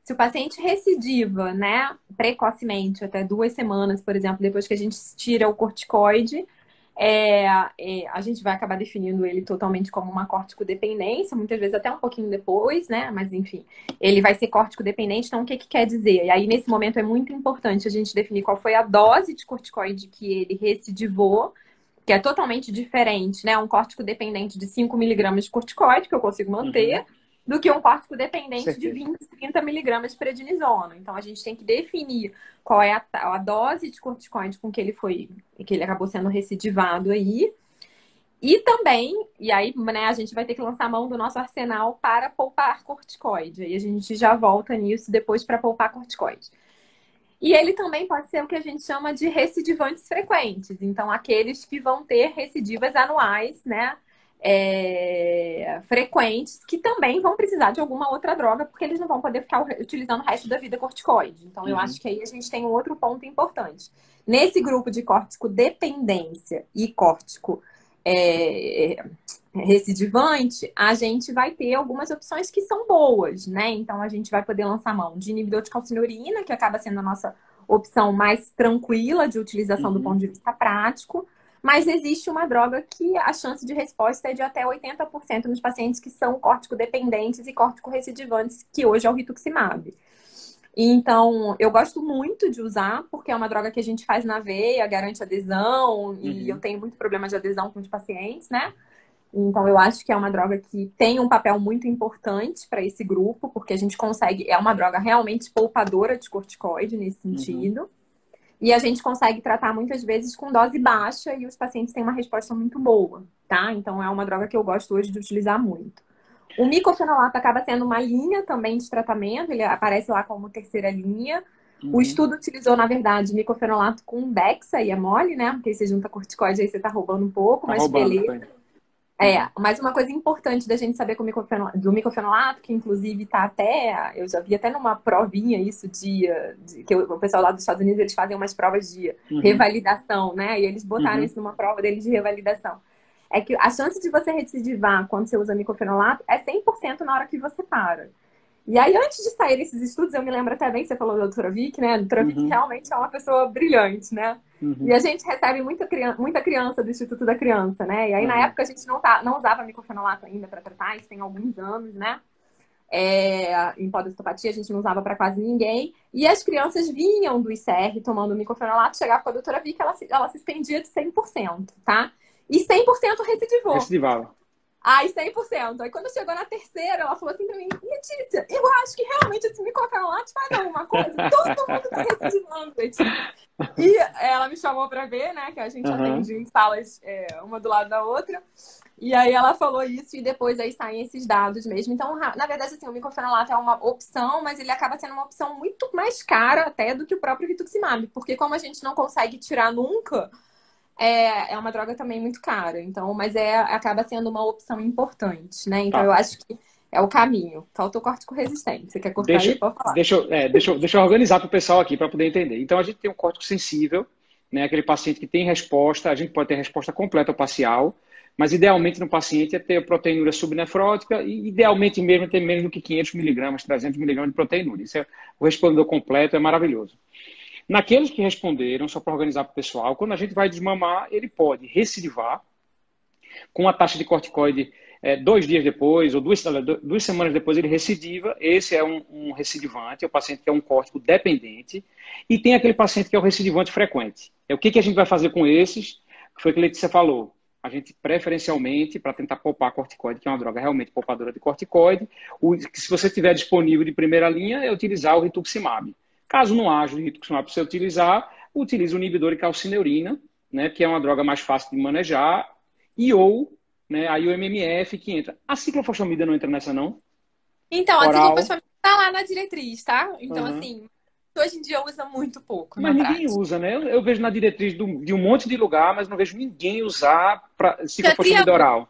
Se o paciente recidiva, né, precocemente, até 2 semanas, por exemplo, depois que a gente tira o corticoide, a gente vai acabar definindo ele totalmente como uma córtico-dependência, muitas vezes até um pouquinho depois, né? Mas enfim, ele vai ser córtico-dependente, então o que que quer dizer? E aí, nesse momento, é muito importante a gente definir qual foi a dose de corticoide que ele recidivou, que é totalmente diferente, né? Um córtico dependente de 5 miligramas de corticoide, que eu consigo manter, do que um córtico dependente de 20, 30 miligramas de prednisona. Então, a gente tem que definir qual é a dose de corticoide com que ele acabou sendo recidivado aí. E também, e aí, né, a gente vai ter que lançar a mão do nosso arsenal para poupar corticoide. Aí a gente já volta nisso depois para poupar corticoide. E ele também pode ser o que a gente chama de recidivantes frequentes. Então, aqueles que vão ter recidivas anuais, né? Frequentes, que também vão precisar de alguma outra droga, porque eles não vão poder ficar utilizando o resto da vida corticoide. Então, eu acho que aí a gente tem um outro ponto importante. Nesse grupo de córtico dependência e córtico recidivante, a gente vai ter algumas opções que são boas, né? Então, a gente vai poder lançar mão de inibidor de calcinurina, que acaba sendo a nossa opção mais tranquila de utilização do ponto de vista prático. Mas existe uma droga que a chance de resposta é de até 80% nos pacientes que são córtico-dependentes e córtico-recidivantes, que hoje é o rituximab. Então, eu gosto muito de usar, porque é uma droga que a gente faz na veia, garante adesão, e eu tenho muito problema de adesão com os pacientes, né? Então, eu acho que é uma droga que tem um papel muito importante para esse grupo, porque a gente consegue, é uma droga realmente poupadora de corticoide nesse sentido. E a gente consegue tratar muitas vezes com dose baixa e os pacientes têm uma resposta muito boa, tá? Então é uma droga que eu gosto hoje de utilizar muito. O micofenolato acaba sendo uma linha também de tratamento, ele aparece lá como terceira linha. O estudo utilizou, na verdade, micofenolato com Dexa e Amole, né? Porque aí você junta corticoide, aí você tá roubando um pouco, mas beleza. Mas uma coisa importante da gente saber do micofenolato, que inclusive tá até, eu já vi até numa provinha isso que o pessoal lá dos Estados Unidos, eles fazem umas provas de revalidação, né? E eles botaram isso numa prova deles de revalidação. É que a chance de você recidivar quando você usa micofenolato é 100% na hora que você para. E aí, antes de sair esses estudos, eu me lembro até bem que você falou da doutora Vicky, né? A doutora Vicky realmente é uma pessoa brilhante, né? E a gente recebe muita criança do Instituto da Criança, né? E aí, na época, a gente não usava micofenolato ainda para tratar, isso tem alguns anos, né? Em podostopatia, a gente não usava para quase ninguém. E as crianças vinham do ICR tomando micofenolato, chegava com a doutora Vicky, ela se expendia de 100%, tá? E 100% recidivou. Recidivava. Ai, 100%. Aí quando chegou na terceira, ela falou assim pra mim, Letícia, eu acho que realmente esse micofenolato faz alguma coisa. Todo mundo tá recidivando, Letícia. E ela me chamou pra ver, né, que a gente atende em salas uma do lado da outra. E aí ela falou isso e depois aí saem esses dados mesmo. Então, na verdade, assim, o micofenolato é uma opção, mas ele acaba sendo uma opção muito mais cara até do que o próprio rituximab. Porque como a gente não consegue tirar nunca, é uma droga também muito cara. Então, mas acaba sendo uma opção importante, né? Então, eu acho que é o caminho. Falta o córtico resistente. Você quer cortar aí? Pode falar. Deixa eu organizar para o pessoal aqui para poder entender. Então, a gente tem um córtico sensível, né? Aquele paciente que tem resposta, a gente pode ter resposta completa ou parcial, mas idealmente no paciente é ter proteinúria subnefrótica e idealmente mesmo ter menos do que 500 miligramas, 300 miligramas de proteinúria. Isso o respondedor completo é maravilhoso. Naqueles que responderam, só para organizar para o pessoal, quando a gente vai desmamar, ele pode recidivar com a taxa de corticoide 2 dias depois, ou 2 semanas depois ele recidiva. Esse é um recidivante, é o paciente que é um córtico dependente. E tem aquele paciente que é o recidivante frequente. O que a gente vai fazer com esses? Foi o que a Letícia falou. A gente, preferencialmente, para tentar poupar corticoide, que é uma droga realmente poupadora de corticoide, se você tiver disponível de primeira linha, é utilizar o rituximab. Caso não haja o rituximab para você utilizar, utilize o inibidor de calcineurina, né, que é uma droga mais fácil de manejar, né, aí o MMF que entra. A ciclofosfamida não entra nessa, não? Então, a ciclofosfamida está lá na diretriz, tá? Então, assim, hoje em dia usa muito pouco. Mas ninguém usa, né? Eu vejo na diretriz de um monte de lugar, mas não vejo ninguém usar ciclofosfamida oral.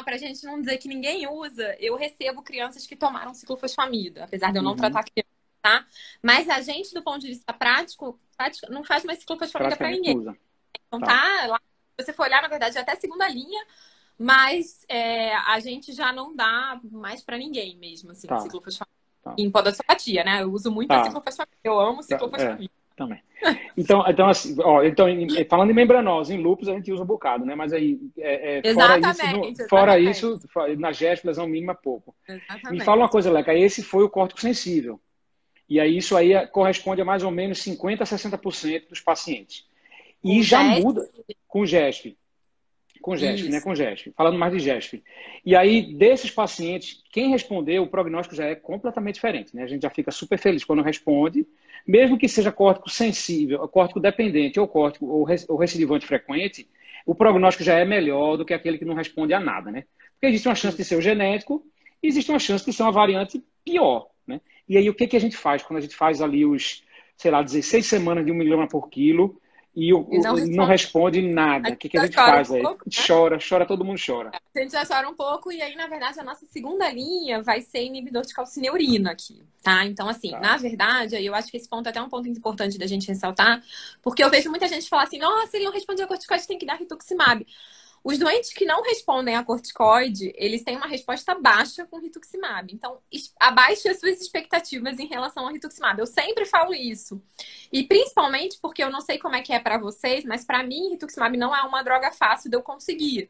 Pra gente não dizer que ninguém usa, eu recebo crianças que tomaram ciclofosfamida, apesar de eu não tratar criança. tá? Mas a gente, do ponto de vista prático, não faz mais ciclofosfamida para ninguém. Usa. Então tá, lá, se você for olhar, na verdade, é até segunda linha, mas a gente já não dá mais para ninguém mesmo, assim, ciclofosfamida. Em podossopatia, né? Eu uso muito a ciclofosfamida. Eu amo ciclofosfamida. Também. Então, assim, falando em membranose, em lúpus a gente usa um bocado, né? Mas aí, fora isso, na GESP, lesão mínima, pouco. Exatamente. Me fala uma coisa, Leca, esse foi o córtico sensível. E aí isso aí corresponde a mais ou menos 50% a 60% dos pacientes. E com já GESP? Muda com GESP. Com GESP, né? Com GESP. Falando mais de GESP. E aí, desses pacientes, quem respondeu, o prognóstico já é completamente diferente, né? A gente já fica super feliz quando responde, mesmo que seja córtico sensível, córtico dependente ou recidivante frequente, o prognóstico já é melhor do que aquele que não responde a nada, né? Porque existe uma chance de ser o genético e existe uma chance de ser uma variante pior, né? E aí, o que a gente faz? Quando a gente faz ali 16 semanas de 1 miligrama por quilo, e não responde nada. O que a gente faz aí? Chora, todo mundo chora. A gente já chora um pouco, e aí, na verdade, a nossa segunda linha vai ser inibidor de calcineurina aqui, tá? Então, assim, na verdade, eu acho que esse ponto é até um ponto importante da gente ressaltar, porque eu vejo muita gente falar assim, nossa, ele não responde a corticoide, tem que dar rituximab. Os doentes que não respondem a corticoide, eles têm uma resposta baixa com rituximab. Então, abaixe as suas expectativas em relação ao rituximab. Eu sempre falo isso. E principalmente porque eu não sei como é que é para vocês, mas para mim, rituximab não é uma droga fácil de eu conseguir.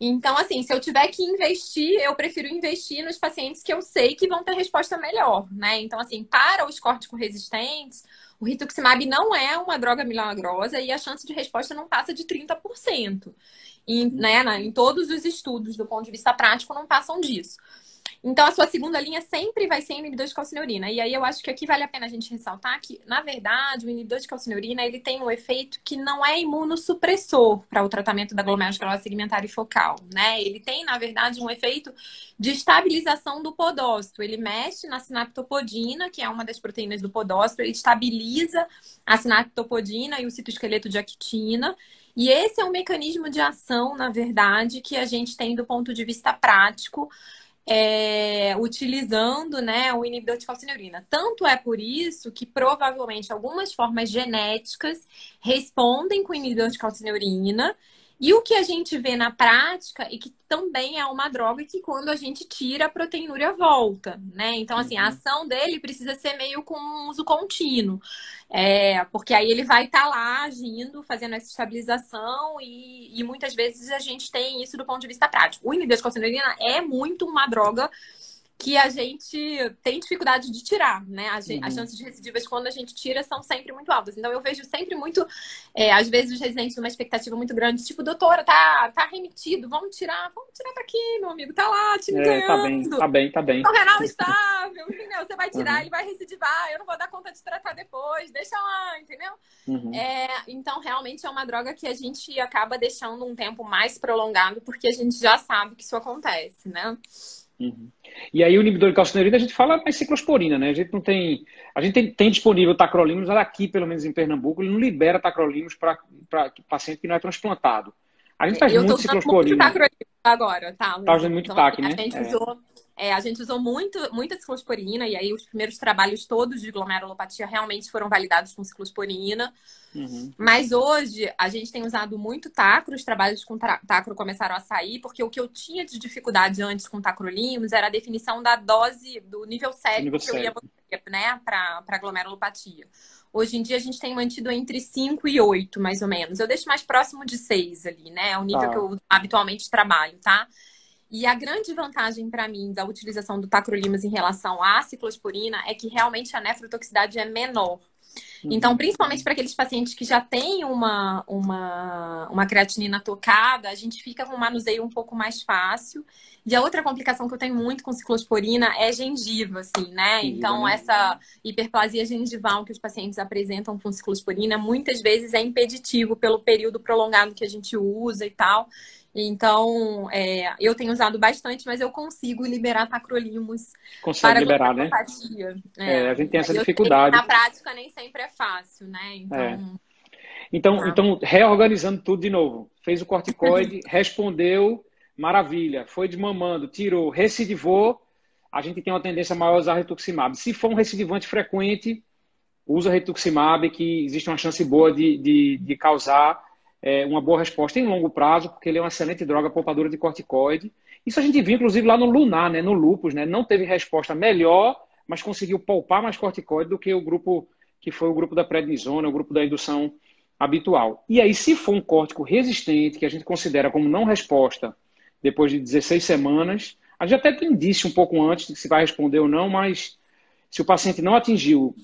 Então, assim, se eu tiver que investir, eu prefiro investir nos pacientes que eu sei que vão ter resposta melhor, né? Então, assim, para os córtico-resistentes, o rituximab não é uma droga milagrosa e a chance de resposta não passa de 30%. Em todos os estudos, do ponto de vista prático, não passam disso. Então, a sua segunda linha sempre vai ser inibidor de calcineurina. E aí, eu acho que aqui vale a pena a gente ressaltar que, na verdade, o inibidor de calcineurina, ele tem um efeito que não é imunossupressor para o tratamento da glomerulosclerose segmentar e focal, né? Ele tem, na verdade, um efeito de estabilização do podócito. Ele mexe na sinaptopodina, que é uma das proteínas do podócito, ele estabiliza a sinaptopodina e o citoesqueleto de actina. E esse é um mecanismo de ação, na verdade, que a gente tem do ponto de vista prático, utilizando, né, o inibidor de calcineurina. Tanto é por isso que provavelmente algumas formas genéticas respondem com inibidor de calcineurina. E o que a gente vê na prática é que também é uma droga que quando a gente tira, a proteinúria volta, né? Então, assim, a ação dele precisa ser meio com um uso contínuo. Porque aí ele vai estar lá agindo, fazendo essa estabilização e muitas vezes a gente tem isso do ponto de vista prático. O inibidor de calcineurina é muito uma droga que a gente tem dificuldade de tirar, né? As chances de recidivas quando a gente tira são sempre muito altas. Então, eu vejo sempre muito, às vezes, os residentes numa expectativa muito grande, tipo, doutora, tá remitido, vamos tirar pra quê, meu amigo? Tá lá, time ganhando. Tá bem. O renal estável, entendeu? Você vai tirar, ele vai recidivar, eu não vou dar conta de tratar depois, deixa lá, entendeu? Então, realmente é uma droga que a gente acaba deixando um tempo mais prolongado, porque a gente já sabe que isso acontece, né? E aí o inibidor de calcineurina a gente fala mais ciclosporina, né? A gente não tem. A gente tem disponível tacrolimus, aqui, pelo menos em Pernambuco, ele não libera tacrolimus para paciente que não é transplantado. A gente faz muito ciclosporina. Muito tacrolimus agora, tá? Tá usando muito TAC, né? A gente usou muita ciclosporina, e aí os primeiros trabalhos todos de glomerulopatia realmente foram validados com ciclosporina. Mas hoje a gente tem usado muito tacro, os trabalhos com tacro começaram a sair, porque o que eu tinha de dificuldade antes com tacrolimus era a definição da dose, do nível sérico que eu ia manter, né, para glomerulopatia. Hoje em dia a gente tem mantido entre 5 e 8, mais ou menos. Eu deixo mais próximo de 6 ali, né? É o nível que eu habitualmente trabalho, tá? E a grande vantagem para mim da utilização do tacrolimus em relação à ciclosporina é que realmente a nefrotoxicidade é menor. Então, principalmente para aqueles pacientes que já têm uma creatinina tocada, a gente fica com um manuseio um pouco mais fácil. E a outra complicação que eu tenho muito com ciclosporina é gengiva, assim, né? Então, essa hiperplasia gengival que os pacientes apresentam com ciclosporina, muitas vezes é impeditivo pelo período prolongado que a gente usa e tal. Então, eu tenho usado bastante, mas eu consigo liberar tacrolimus para liberar, né? A gente tem essa dificuldade. Na prática, nem sempre é fácil, né? Então, reorganizando tudo de novo. Fez o corticoide, respondeu, maravilha. Foi desmamando, tirou, recidivou. a gente tem uma tendência maior a usar rituximab. Se for um recidivante frequente, usa rituximab, que existe uma chance boa de causar uma boa resposta em longo prazo, porque ele é uma excelente droga poupadora de corticoide. Isso a gente viu, inclusive, lá no LUNAR, né, no lúpus, né, não teve resposta melhor, mas conseguiu poupar mais corticoide do que o grupo que foi o grupo da prednisona, o grupo da indução habitual. E aí, se for um córtico resistente, que a gente considera como não resposta, depois de 16 semanas, a gente até tem indício um pouco antes de se vai responder ou não, mas se o paciente não atingiu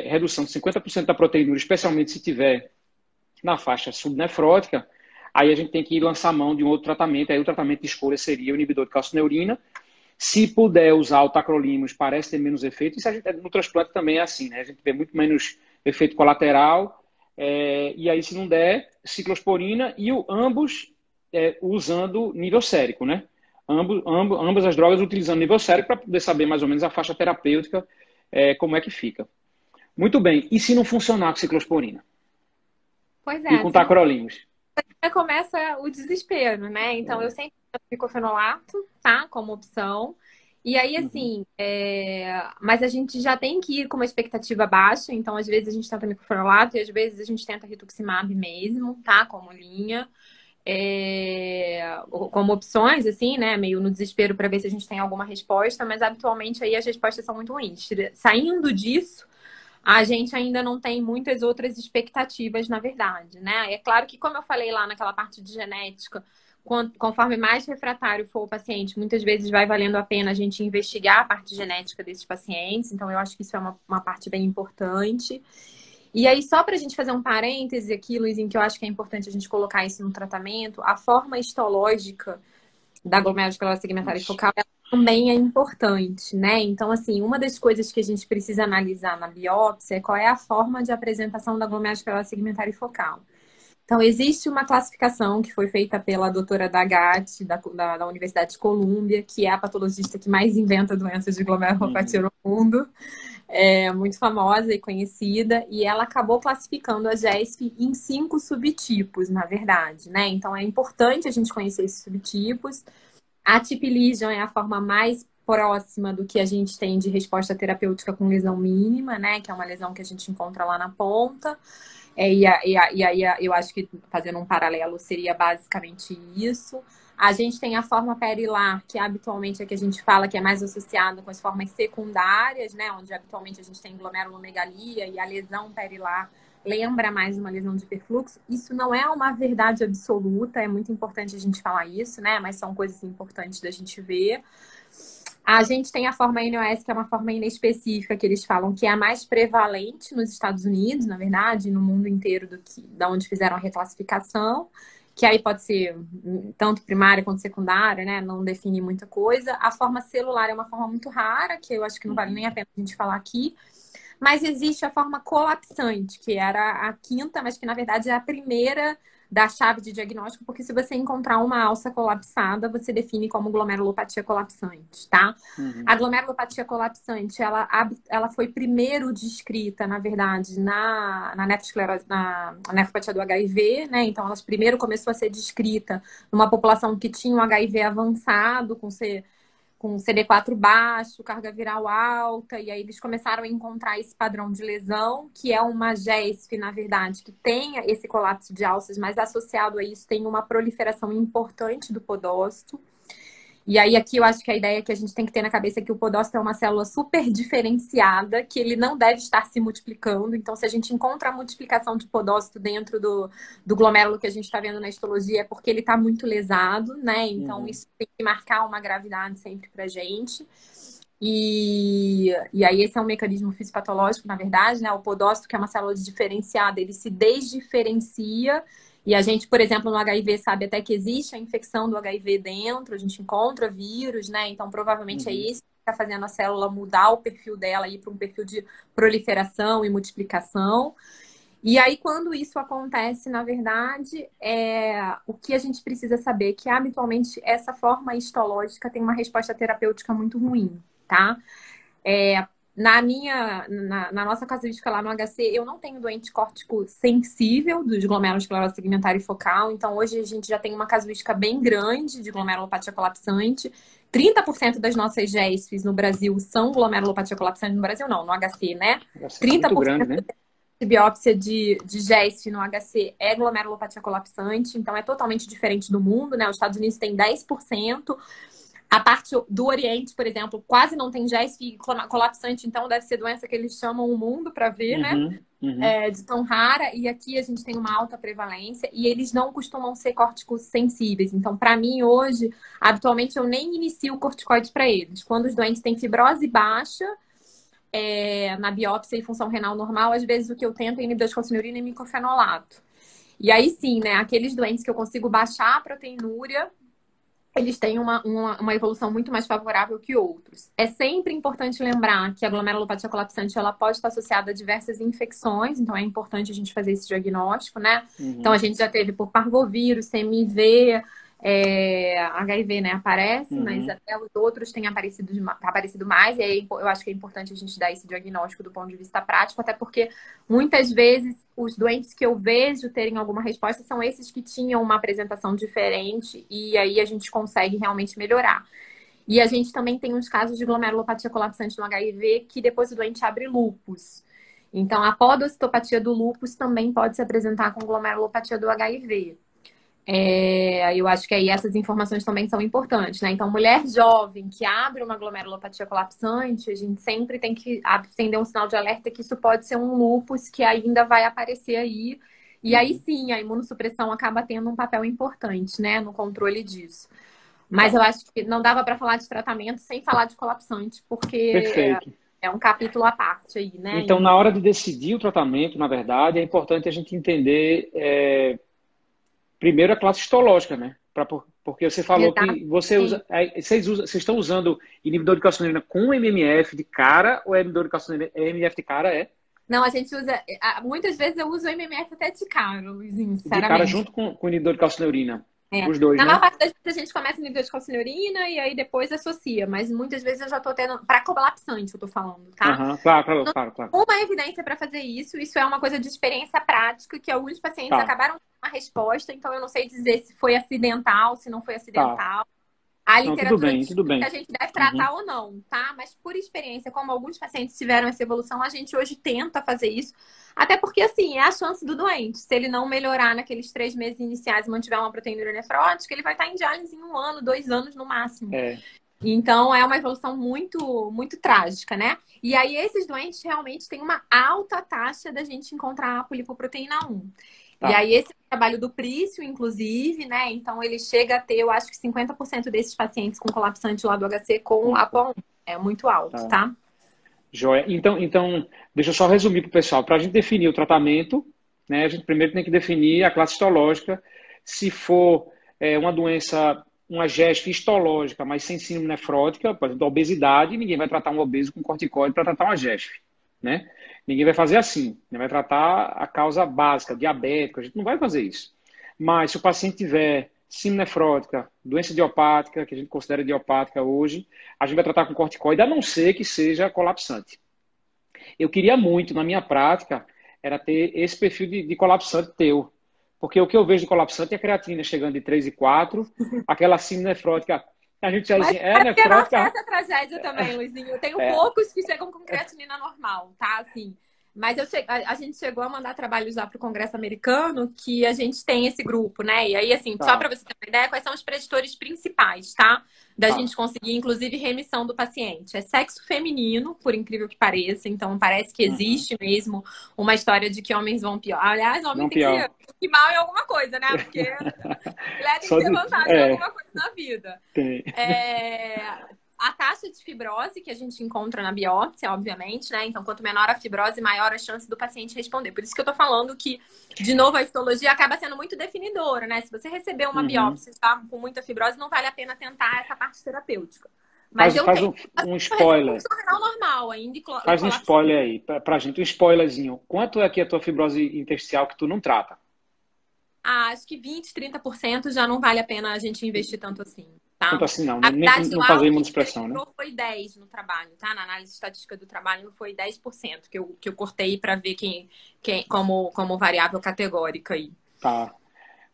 redução de 50% da proteinúria, especialmente se tiver na faixa subnefrótica, aí a gente tem que lançar mão de um outro tratamento. Aí o tratamento de escolha seria o inibidor de calcineurina. Se puder usar o tacrolimus, parece ter menos efeito. Isso no transplante também é assim, né? A gente vê muito menos efeito colateral. E aí, se não der, ciclosporina e ambos usando nível sérico, né? Ambas as drogas utilizando nível sérico para poder saber mais ou menos a faixa terapêutica, como é que fica. Muito bem. E se não funcionar com ciclosporina? Pois E é, com tacrolimus? começa o desespero, né? Então, eu sempre uso micofenolato, tá? Como opção. E aí, assim, mas a gente já tem que ir com uma expectativa baixa. Então, às vezes a gente tenta micofenolato e às vezes a gente tenta rituximab mesmo, tá? Como linha. Como opções, assim, né? Meio no desespero para ver se a gente tem alguma resposta. Mas, habitualmente, aí as respostas são muito ruins. Saindo disso, a gente ainda não tem muitas outras expectativas, na verdade, né? É claro que, como eu falei lá naquela parte de genética, conforme mais refratário for o paciente, muitas vezes vai valendo a pena a gente investigar a parte genética desses pacientes. Então, eu acho que isso é uma parte bem importante. E aí, só para a gente fazer um parêntese aqui, Luizinho, que eu acho que é importante a gente colocar isso no tratamento, a forma histológica da glomerulosclerose segmentar focal também é importante, né? Então, assim, uma das coisas que a gente precisa analisar na biópsia é qual é a forma de apresentação da glomerulosclerose segmentar focal. Então, existe uma classificação que foi feita pela doutora Dagatti, da Universidade de Colômbia, que é a patologista que mais inventa doenças de glomerulopatia no mundo. É muito famosa e conhecida, e ela acabou classificando a GESP em 5 subtipos, na verdade, né? Então, é importante a gente conhecer esses subtipos. A TIP lesion é a forma mais próxima do que a gente tem de resposta terapêutica com lesão mínima, né? Que é uma lesão que a gente encontra lá na ponta. E aí eu acho que, fazendo um paralelo, seria basicamente isso. A gente tem a forma perilar, que habitualmente é que a gente fala que é mais associada com as formas secundárias, né? Onde habitualmente a gente tem glomerulomegalia e a lesão perilar lembra mais uma lesão de hiperfluxo. Isso não é uma verdade absoluta, é muito importante a gente falar isso, né? Mas são coisas importantes da gente ver. A gente tem a forma NOS, que é uma forma inespecífica, que eles falam que é a mais prevalente nos Estados Unidos, na verdade, no mundo inteiro da onde fizeram a reclassificação, que aí pode ser tanto primária quanto secundária, né? Não define muita coisa. A forma celular é uma forma muito rara, que eu acho que não vale nem a pena a gente falar aqui. Mas existe a forma colapsante, que era a quinta, mas que na verdade é a primeira da chave de diagnóstico, porque se você encontrar uma alça colapsada, você define como glomerulopatia colapsante, tá? A glomerulopatia colapsante, ela foi primeiro descrita, na verdade, na nefrosclerose, na nefropatia do HIV, né? Então, ela primeiro começou a ser descrita numa população que tinha um HIV avançado, com CD4 baixo, carga viral alta, e aí eles começaram a encontrar esse padrão de lesão, que é uma GESF, na verdade, que tem esse colapso de alças, mas associado a isso tem uma proliferação importante do podócito. E aí aqui eu acho que a ideia que a gente tem que ter na cabeça é que o podócito é uma célula super diferenciada, que ele não deve estar se multiplicando. Então, se a gente encontra a multiplicação de podócito dentro do glomérulo que a gente está vendo na histologia, é porque ele está muito lesado, né? Então, isso tem que marcar uma gravidade sempre pra gente. E aí esse é um mecanismo fisiopatológico, na verdade, né? O podócito, que é uma célula diferenciada, ele se desdiferencia. E a gente, por exemplo, no HIV sabe até que existe a infecção do HIV dentro, a gente encontra vírus, né? Então, provavelmente é isso que está fazendo a célula mudar o perfil dela, ir para um perfil de proliferação e multiplicação. E aí, quando isso acontece, na verdade, o que a gente precisa saber é que, habitualmente, essa forma histológica tem uma resposta terapêutica muito ruim, tá? na nossa casuística lá no HC, eu não tenho doente córtico sensível dos glomerulosclerose segmentar e focal. Então, hoje a gente já tem uma casuística bem grande de glomerulopatia colapsante. 30% das nossas GESFs no Brasil são glomerulopatia colapsante. No Brasil, não, no HC, né? É muito 30% grande, né? de biópsia de GESF no HC é glomerulopatia colapsante. Então, é totalmente diferente do mundo, né? Os Estados Unidos têm 10%. A parte do Oriente, por exemplo, quase não tem GESF colapsante, então deve ser doença que eles chamam o mundo para ver, né? De tão rara. E aqui a gente tem uma alta prevalência e eles não costumam ser córticos sensíveis. Então, para mim, hoje, habitualmente eu nem inicio corticoides para eles. Quando os doentes têm fibrose baixa, na biópsia e função renal normal, às vezes o que eu tento é inibidor de calcinurina e micofenolato. E aí sim, né? Aqueles doentes que eu consigo baixar a proteinúria, eles têm uma evolução muito mais favorável que outros. É sempre importante lembrar que a glomerulopatia colapsante ela pode estar associada a diversas infecções, então é importante a gente fazer esse diagnóstico, né? Então a gente já teve por parvovírus, CMV, HIV, né, aparece, mas até os outros têm aparecido mais, e aí eu acho que é importante a gente dar esse diagnóstico do ponto de vista prático, até porque muitas vezes os doentes que eu vejo terem alguma resposta são esses que tinham uma apresentação diferente, e aí a gente consegue realmente melhorar. E a gente também tem uns casos de glomerulopatia colapsante no HIV que depois o doente abre lúpus. Então, a podocitopatia do lúpus também pode se apresentar com glomerulopatia do HIV. Eu acho que aí essas informações também são importantes, né? Então, mulher jovem que abre uma glomerulopatia colapsante, a gente sempre tem que acender um sinal de alerta que isso pode ser um lúpus que ainda vai aparecer aí. E aí sim, a imunossupressão acaba tendo um papel importante, né, no controle disso. Mas eu acho que não dava para falar de tratamento sem falar de colapsante, porque Perfeito. é um capítulo à parte aí, né? Então, na hora de decidir o tratamento, na verdade, é importante a gente entender primeiro a classe histológica, né? Porque você falou que vocês estão usando inibidor de calcinurina com MMF de cara ou é inibidor de calcinurina MMF de cara? Não, a gente usa. Muitas vezes eu uso o MMF até de cara, Luizinho, De cara sinceramente. junto com o inibidor de calcinurina. Os dois, Na né? maior parte das vezes a gente começa no nível de calcinurina e aí depois associa, mas muitas vezes eu já tô tendo. Para colapsante, eu tô falando, tá? Claro. Uma evidência para fazer isso é uma coisa de experiência prática, que alguns pacientes acabaram com uma resposta, então eu não sei dizer se foi acidental, se não foi acidental. A literatura diz tudo bem. que a gente deve tratar ou não, tá? Mas por experiência, como alguns pacientes tiveram essa evolução, a gente hoje tenta fazer isso. Até porque, assim, é a chance do doente. Se ele não melhorar naqueles 3 meses iniciais e mantiver uma proteína nefrótica, ele vai estar em diálise em 1 ano, 2 anos no máximo. Então, é uma evolução muito, muito trágica, né? E aí, esses doentes realmente têm uma alta taxa da gente encontrar a polipoproteína 1. E aí, esse é o trabalho do Prício, inclusive, né? Então, ele chega a ter, eu acho que 50% desses pacientes com colapsante lá do HC com APOA1. É muito alto, tá? Joia. Então, deixa eu só resumir para o pessoal. Para a gente definir o tratamento, né, a gente primeiro tem que definir a classe histológica. Se for uma doença, uma GESF histológica, mas sem síndrome nefrótica, por exemplo, obesidade, ninguém vai tratar um obeso com corticoide para tratar uma GESF, né? Ninguém vai fazer assim. Ninguém vai tratar a causa básica, diabética. A gente não vai fazer isso. Mas se o paciente tiver síndrome nefrótica, doença idiopática, que a gente considera idiopática hoje, a gente vai tratar com corticoide, a não ser que seja colapsante. Eu queria muito, na minha prática, era ter esse perfil de colapsante teu. Porque o que eu vejo de colapsante é a creatina chegando de 3 e 4, aquela síndrome nefrótica. A gente diz assim, nefrótica. Essa tragédia também, Luizinho. Eu tenho poucos que chegam com creatinina normal, tá? Assim. Mas a gente chegou a mandar trabalhos lá para o Congresso Americano que a gente tem esse grupo, né? E aí, assim, só para você ter uma ideia, quais são os preditores principais, tá? Da gente conseguir, inclusive, remissão do paciente. É sexo feminino, por incrível que pareça. Então, parece que existe mesmo uma história de que homens vão pior. Aliás, homem tem que ir mal em alguma coisa, né? Porque mulher tem que ter vantagem em alguma coisa na vida. Tem. A taxa de fibrose que a gente encontra na biópsia, obviamente, né? Então, quanto menor a fibrose, maior a chance do paciente responder. Por isso que eu tô falando que, de novo, a histologia acaba sendo muito definidora, né? Se você receber uma biópsia tá, com muita fibrose, não vale a pena tentar essa parte terapêutica. Mas faz um spoiler. Normal ainda. Faz um spoiler aí, pra gente, um spoilerzinho. Quanto é que a tua fibrose intersticial que tu não trata? Acho que 20, 30% já não vale a pena a gente investir tanto assim. Tanto tá? assim não, Na nem verdade, não lá fazer o que imunossupressão, né? foi 10 no trabalho, tá? Na análise estatística do trabalho foi 10% que eu cortei para ver como variável categórica aí. Tá.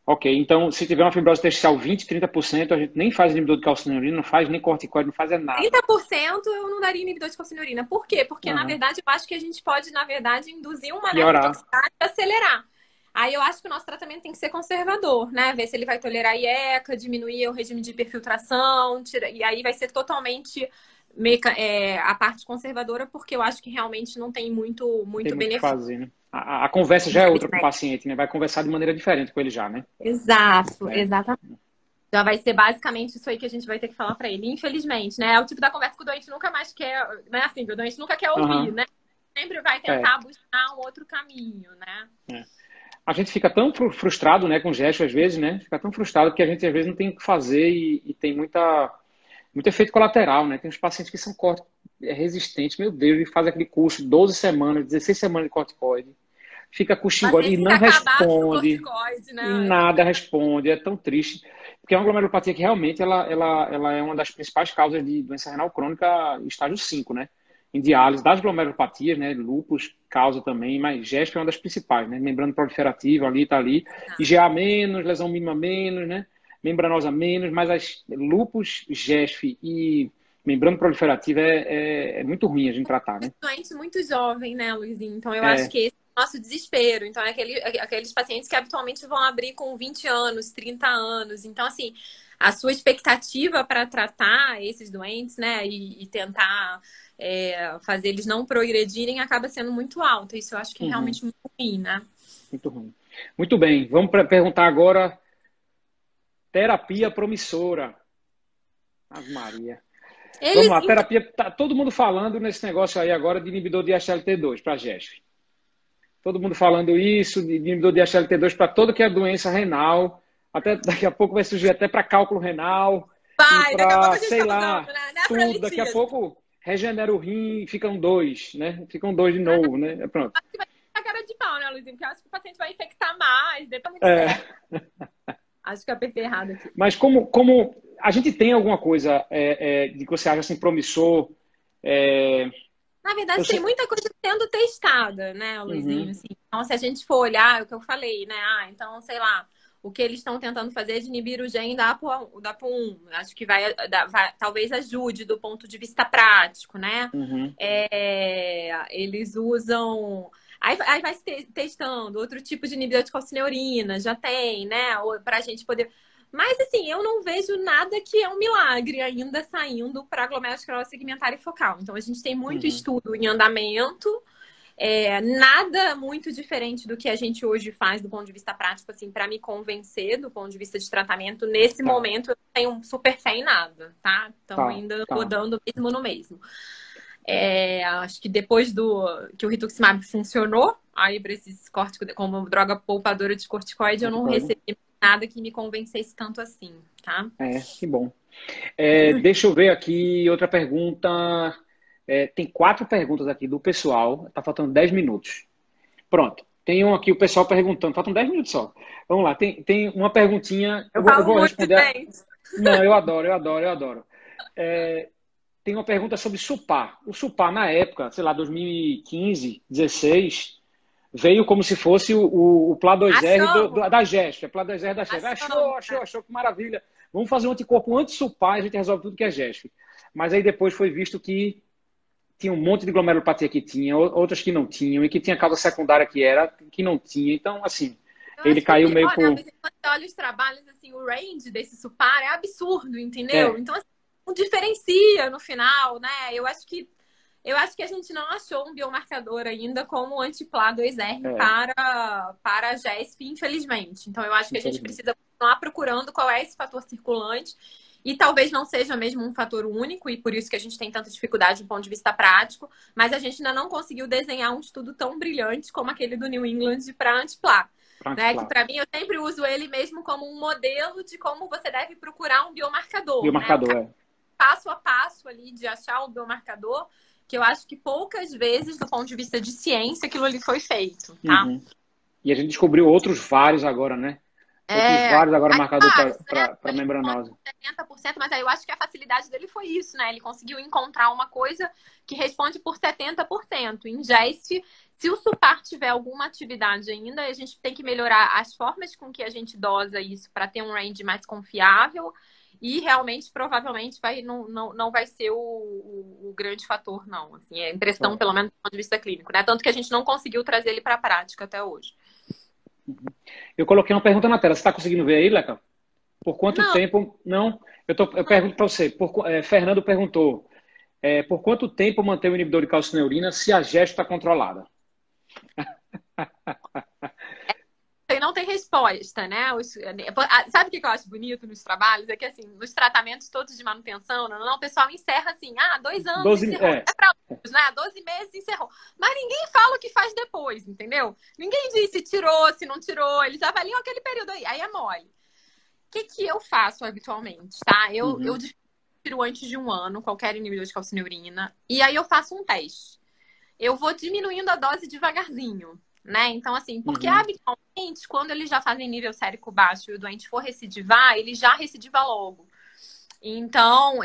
Ok, então se tiver uma fibrose intersticial 20, 30%, a gente nem faz inibidor de calcineuria, não faz nem corticoide, não faz é nada. 30% eu não daria inibidor de calcineuria. Por quê? Porque, na Aham. verdade, eu acho que a gente pode, na verdade, induzir uma Piorar. nefrotoxicidade e acelerar. Aí eu acho que o nosso tratamento tem que ser conservador, né? Ver se ele vai tolerar IECA, diminuir o regime de perfiltração, e aí vai ser totalmente a parte conservadora, porque eu acho que realmente não tem Não tem muito muito o que benefício. fazer, né? A conversa já é outra com o paciente, né? Vai conversar de maneira diferente com ele já, né? Exato, É. exatamente. Já vai ser basicamente isso aí que a gente vai ter que falar pra ele. Infelizmente, né? É o tipo da conversa que o doente nunca mais quer, né? Assim, o doente nunca quer ouvir, Aham. né? Sempre vai É. tentar buscar um outro caminho, né? É. A gente fica tão frustrado, né, com o gesto às vezes, né? Fica tão frustrado que a gente às vezes não tem o que fazer e tem muito efeito colateral, né? Tem uns pacientes que são resistentes, meu Deus, e faz aquele curso 12 semanas, 16 semanas de corticoide, fica com xingode e Pacientes que não acabaram no responde, corticoide, e né? nada responde, é tão triste. Porque é uma glomerulopatia que realmente ela é uma das principais causas de doença renal crônica estágio 5, né? Em diálise, das glomerulopatias, né? Lúpus causa também, mas GESP é uma das principais, né? Membrana proliferativa ali, tá ali. IgA menos, lesão mínima menos, né? Membranosa menos, mas as lúpus, GESP e membrana proliferativa é muito ruim a gente tratar, né? Doente muito jovem, né, Luizinho? Então eu acho É, que esse é o nosso desespero. Então é aqueles pacientes que habitualmente vão abrir com 20 anos, 30 anos. Então, assim, a sua expectativa para tratar esses doentes, né, e tentar fazer eles não progredirem acaba sendo muito alta. Isso eu acho que é uhum, realmente muito ruim, né? muito ruim. Muito bem, vamos perguntar agora terapia promissora. Ave Maria. Vamos Eles, lá, então, terapia. Tá todo mundo falando nesse negócio aí agora de inibidor de SLT2 para GESF. Todo mundo falando isso, de inibidor de SLT2 para toda que é doença renal. Até daqui a pouco vai surgir até para cálculo renal e vai, daqui a pouco para, a gente sei está usando, lá, né? tudo. Daqui a Nefrolitismo. pouco regenera o rim, ficam dois, né? Ficam dois de novo, né? Pronto. Acho que vai ter a cara de pau, né, Luizinho? Porque eu acho que o paciente vai infectar mais, depois muito É, certo. Acho que eu apertei errado aqui. mas como a gente tem alguma coisa de que você acha assim promissor? É, Na eu verdade, tem sei. muita coisa sendo testada, né, Luizinho? Uhum, Assim. Então, se a gente for olhar, é o que eu falei, né? Ah, então, sei lá, o que eles estão tentando fazer é de inibir o gene da APO1. Acho que talvez ajude do ponto de vista prático, né? uhum, Eles usam. Aí vai se testando outro tipo de inibidor de calcineurina, já tem, né? Para a gente poder. Mas, assim, eu não vejo nada que é um milagre ainda saindo para glomerulosclerose segmentar e focal. Então, a gente tem muito uhum. estudo em andamento, nada muito diferente do que a gente hoje faz do ponto de vista prático, assim, para me convencer do ponto de vista de tratamento. Nesse Tá, momento, eu não tenho super fé em nada, tá? Estamos tá, ainda tá. rodando mesmo no mesmo. Acho que depois que o rituximab funcionou, aí para esses corticos, como droga poupadora de corticoide, eu não Corticoide. recebi nada que me convencesse tanto assim, tá? Que bom. Deixa eu ver aqui outra pergunta. Tem 4 perguntas aqui do pessoal. Tá faltando 10 minutos. Pronto. Tem um aqui, o pessoal perguntando. Faltam 10 minutos só. Vamos lá. Tem uma perguntinha. Eu Eu falo vou muito, responder. gente. Não, eu adoro, eu adoro, eu adoro. Tem uma pergunta sobre SUPAR. O SUPAR, na época, sei lá, 2015, 16, veio como se fosse o PLA2R Achamos, da GESP. A PLA2R da GESP. achamos. Achou, que maravilha. Vamos fazer um anticorpo anti-SUPAR e a gente resolve tudo que é GESP. Mas aí depois foi visto que tinha um monte de glomerulopatia que tinha, outras que não tinham, e que tinha causa secundária que não tinha. Então, assim, Eu ele acho caiu que, meio olha, por... Luiz, quando você olha os trabalhos, assim, o range desse supar é absurdo, entendeu? É, Então, assim, não diferencia no final, né? Eu acho que a gente não achou um biomarcador ainda como anti-PLA2R é, para a GESP, infelizmente. Então, eu acho que a gente infelizmente. precisa continuar procurando qual é esse fator circulante. E talvez não seja mesmo um fator único, e por isso que a gente tem tanta dificuldade do ponto de vista prático, mas a gente ainda não conseguiu desenhar um estudo tão brilhante como aquele do New England para anti-PLA. Né? Que Claro. para mim eu sempre uso ele mesmo como um modelo de como você deve procurar um biomarcador, né? Biomarcador, Passo a passo ali de achar o biomarcador, que eu acho que poucas vezes, do ponto de vista de ciência, aquilo ali foi feito, tá? Uhum. E a gente descobriu outros vários agora, né? Outros É, vários agora aí, marcador claro, para ele encontra membranosa. 70%, mas aí eu acho que a facilidade dele foi isso, né? Ele conseguiu encontrar uma coisa que responde por 70%. Em GESF, se o SUPAR tiver alguma atividade ainda, a gente tem que melhorar as formas com que a gente dosa isso para ter um range mais confiável e realmente, provavelmente, não vai ser o grande fator, não. Assim, é a impressão, Certo. pelo menos do ponto de vista clínico, né? Tanto que a gente não conseguiu trazer ele para a prática até hoje. Eu coloquei uma pergunta na tela. Você está conseguindo ver aí, Leca? Por quanto Não, tempo? Não. Eu não. pergunto para você. Fernando perguntou: por quanto tempo manter o inibidor de calcineurina se a gesto está controlada? E não tem resposta, né? Sabe o que eu acho bonito nos trabalhos? É que, assim, nos tratamentos todos de manutenção, não, o pessoal encerra assim, 2 anos 12, encerrou. É pra outros, né? 12 meses encerrou. Mas ninguém fala o que faz depois, entendeu? Ninguém diz se tirou, se não tirou. Eles avaliam aquele período aí. Aí é mole. O que eu faço habitualmente, tá? Eu uhum, tiro antes de 1 ano qualquer inibidor de calcineurina. E aí eu faço um teste. Eu vou diminuindo a dose devagarzinho, né? Então, assim, porque uhum, habitualmente, quando eles já fazem nível sérico baixo e o doente for recidivar, ele já recidiva logo. Então,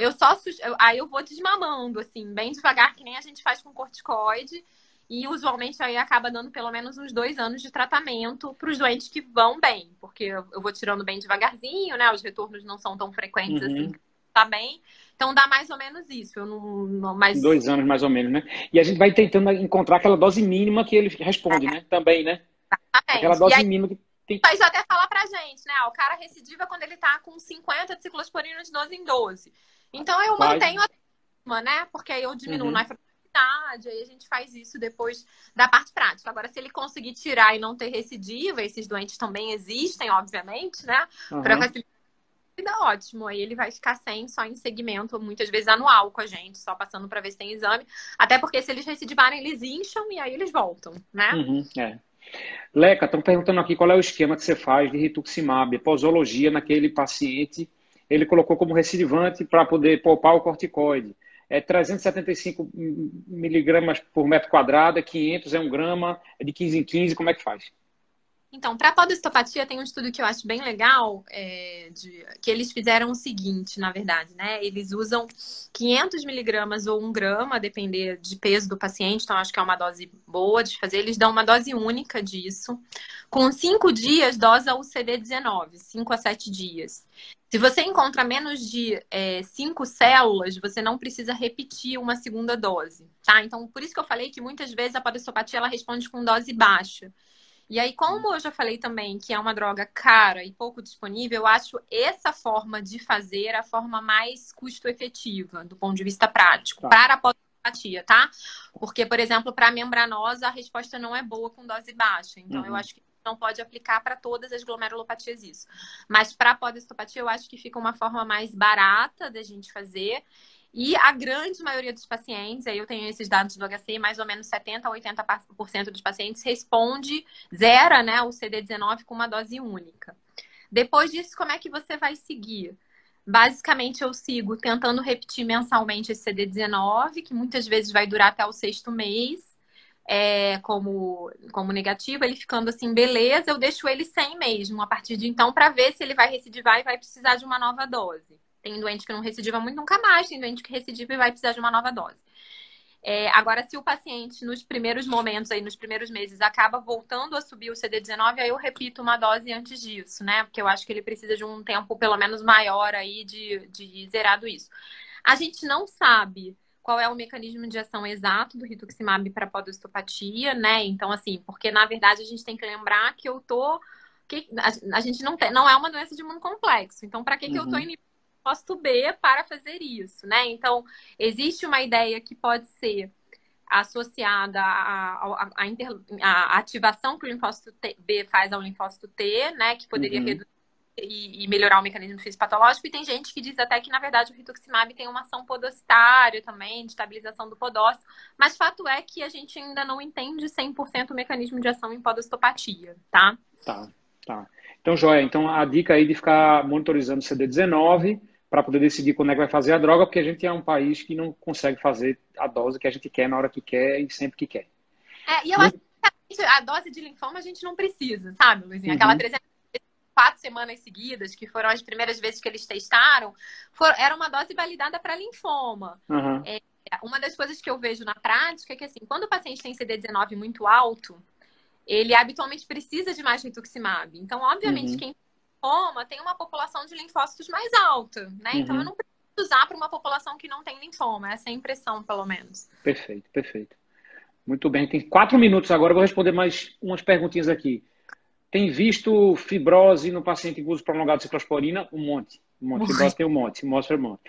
aí eu vou desmamando, assim, bem devagar, que nem a gente faz com corticoide. E usualmente aí acaba dando pelo menos uns 2 anos de tratamento para os doentes que vão bem, porque eu vou tirando bem devagarzinho, né? Os retornos não são tão frequentes assim, uhum. tá bem. Então dá mais ou menos isso. Eu mas 2 anos mais ou menos, né? E a gente vai tentando encontrar aquela dose mínima que ele responde, né? Também, né? Aquela e dose aí mínima que tem. faz até falar pra gente, né? O cara recidiva quando ele tá com 50 de ciclosporina de 12 em 12. Então eu Faz. mantenho a turma, né? Porque aí eu diminuo na Uhum, frequência, aí a gente faz isso depois da parte prática. Agora, se ele conseguir tirar e não ter recidiva, esses doentes também existem, obviamente, né? Para uhum. facilitar a vida, ótimo. Aí ele vai ficar só em segmento, muitas vezes anual com a gente, só passando para ver se tem exame. Até porque se eles recidivarem, eles incham e aí eles voltam, né? Uhum, é. Leca, estão perguntando aqui qual é o esquema que você faz de rituximab, posologia naquele paciente. Ele colocou como recidivante para poder poupar o corticoide. É 375 miligramas por metro quadrado, é 500, é 1 grama, é de 15 em 15, como é que faz? Então, para podostopatia, tem um estudo que eu acho bem legal, que eles fizeram o seguinte, na verdade, né? Eles usam 500 miligramas ou 1 grama, a depender de peso do paciente, então acho que é uma dose boa de fazer. Eles dão uma dose única disso. Com 5 dias, dosa o CD19, 5 a 7 dias. Se você encontra menos de 5 células, você não precisa repetir uma segunda dose, tá? Então, por isso que eu falei que muitas vezes a podostopatia ela responde com dose baixa. E aí, como eu já falei também que é uma droga cara e pouco disponível, eu acho essa forma de fazer a forma mais custo-efetiva, do ponto de vista prático, Tá. para a podopatia, tá? Porque, por exemplo, para a membranosa, a resposta não é boa com dose baixa. Então, eu Uhum. acho que não pode aplicar para todas as glomerulopatias isso. Mas para a podostopatia, eu acho que fica uma forma mais barata da gente fazer. E a grande maioria dos pacientes, aí eu tenho esses dados do HC, mais ou menos 70% a 80% dos pacientes responde, zera, né, o CD19 com uma dose única. Depois disso, como é que você vai seguir? Basicamente, eu sigo tentando repetir mensalmente esse CD19, que muitas vezes vai durar até o 6º mês, como negativo, ele ficando assim, beleza, eu deixo ele sem mesmo, a partir de então, para ver se ele vai recidivar e vai precisar de uma nova dose. Tem doente que não recidiva muito, nunca mais. Tem doente que recidiva e vai precisar de uma nova dose. Agora, se o paciente, nos primeiros momentos, aí, nos primeiros meses, acaba voltando a subir o CD19, aí eu repito uma dose antes disso, né? Porque eu acho que ele precisa de um tempo, pelo menos, maior aí de zerado isso. A gente não sabe qual é o mecanismo de ação exato do rituximab para podostopatia, né? Então, assim, porque, na verdade, a gente tem que lembrar que a gente não é uma doença de imuno complexo. Então, para que eu estou Uhum. inibindo o linfócito B para fazer isso, né? Então, existe uma ideia que pode ser associada à ativação que o linfócito B faz ao linfócito T, né? Que poderia Uhum. reduzir e melhorar o mecanismo fisiopatológico. E tem gente que diz até que, na verdade, o rituximab tem uma ação podocitária também, de estabilização do podócito. Mas fato é que a gente ainda não entende 100% o mecanismo de ação em podocitopatia, tá? Tá, tá. Então, joia. Então, a dica aí de ficar monitorizando o CD19 para poder decidir quando é que vai fazer a droga, porque a gente é um país que não consegue fazer a dose que a gente quer na hora que quer e sempre que quer. E eu acho Muito. que a dose de linfoma a gente não precisa, sabe, Luizinha? Aquela Uhum. 300 4 semanas seguidas, que foram as primeiras vezes que eles testaram, era uma dose validada para linfoma. Aham. Uma das coisas que eu vejo na prática é que, assim, quando o paciente tem CD19 muito alto, ele habitualmente precisa de mais rituximab. Então, obviamente, Uhum. quem tem linfoma tem uma população de linfócitos mais alta, né? Então, eu Uhum. não preciso usar para uma população que não tem linfoma. Essa é a impressão, pelo menos. Perfeito, perfeito. Muito bem, tem 4 minutos agora, eu vou responder mais umas perguntinhas aqui. Tem visto fibrose no paciente com uso prolongado de ciclosporina? Um monte. Um monte. Fibrose tem um monte, mostra um monte.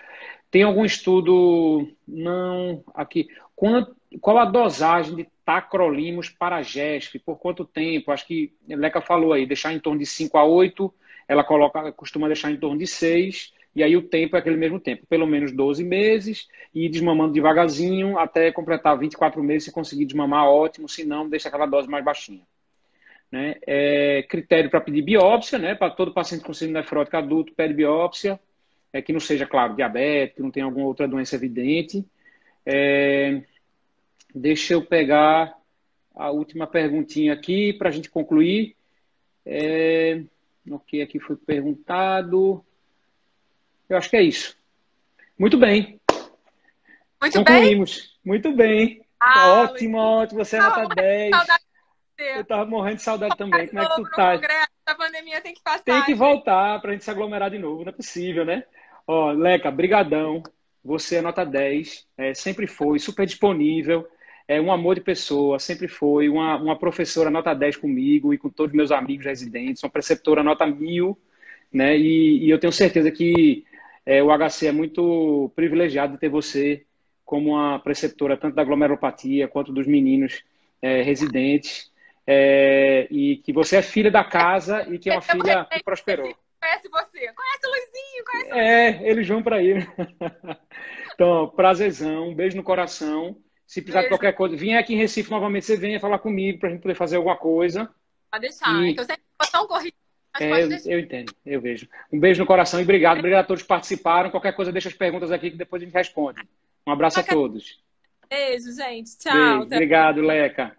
Tem algum estudo? Não, aqui. Qual a dosagem de tacrolimus para GESP? Por quanto tempo? Acho que a Leca falou aí, deixar em torno de 5 a 8. Ela costuma deixar em torno de 6. E aí o tempo é aquele mesmo tempo, pelo menos 12 meses, e ir desmamando devagarzinho até completar 24 meses. Se conseguir desmamar, ótimo. Se não, deixa aquela dose mais baixinha. Né? Critério para pedir biópsia, né? Para todo paciente com síndrome nefrótica adulto, pede biópsia, que não seja, claro, diabetes, que não tenha alguma outra doença evidente. Deixa eu pegar a última perguntinha aqui para a gente concluir. O que aqui foi perguntado? Eu acho que é isso. Muito bem. Muito bem? Concluímos. Muito bem. Luiz, Ótimo, ótimo. Você é nota morrendo de 10. saudade de Eu você. estava morrendo de saudade também. De Como é que novo tu no tá? congresso, a pandemia tem que Tem passar, que gente. voltar para a gente se aglomerar de novo, não é possível, né? Ó, Leca, brigadão. Você é nota 10, sempre foi, super disponível, um amor de pessoa, sempre foi, uma professora nota 10 comigo e com todos os meus amigos residentes, uma preceptora nota 1000, né? E eu tenho certeza que o HC é muito privilegiado de ter você como uma preceptora tanto da glomerulopatia quanto dos meninos residentes. E que você é filha da casa e que é uma filha que prosperou. Conhece você, conhece o Luizinho, conhece o Luizinho. Eles vão para aí. Então, prazerzão, um beijo no coração. Se precisar de Beijo, qualquer coisa, vier aqui em Recife novamente, você venha falar comigo para a gente poder fazer alguma coisa. pode deixar. É que E eu sempre tô tão corrida, mas pode deixar. eu entendo, eu vejo. Um beijo no coração e obrigado. Obrigado a todos que participaram. Qualquer coisa, deixa as perguntas aqui que depois a gente responde. Um abraço a todos. Beijo, gente. Tchau. Beijo. Até Obrigado, Leca.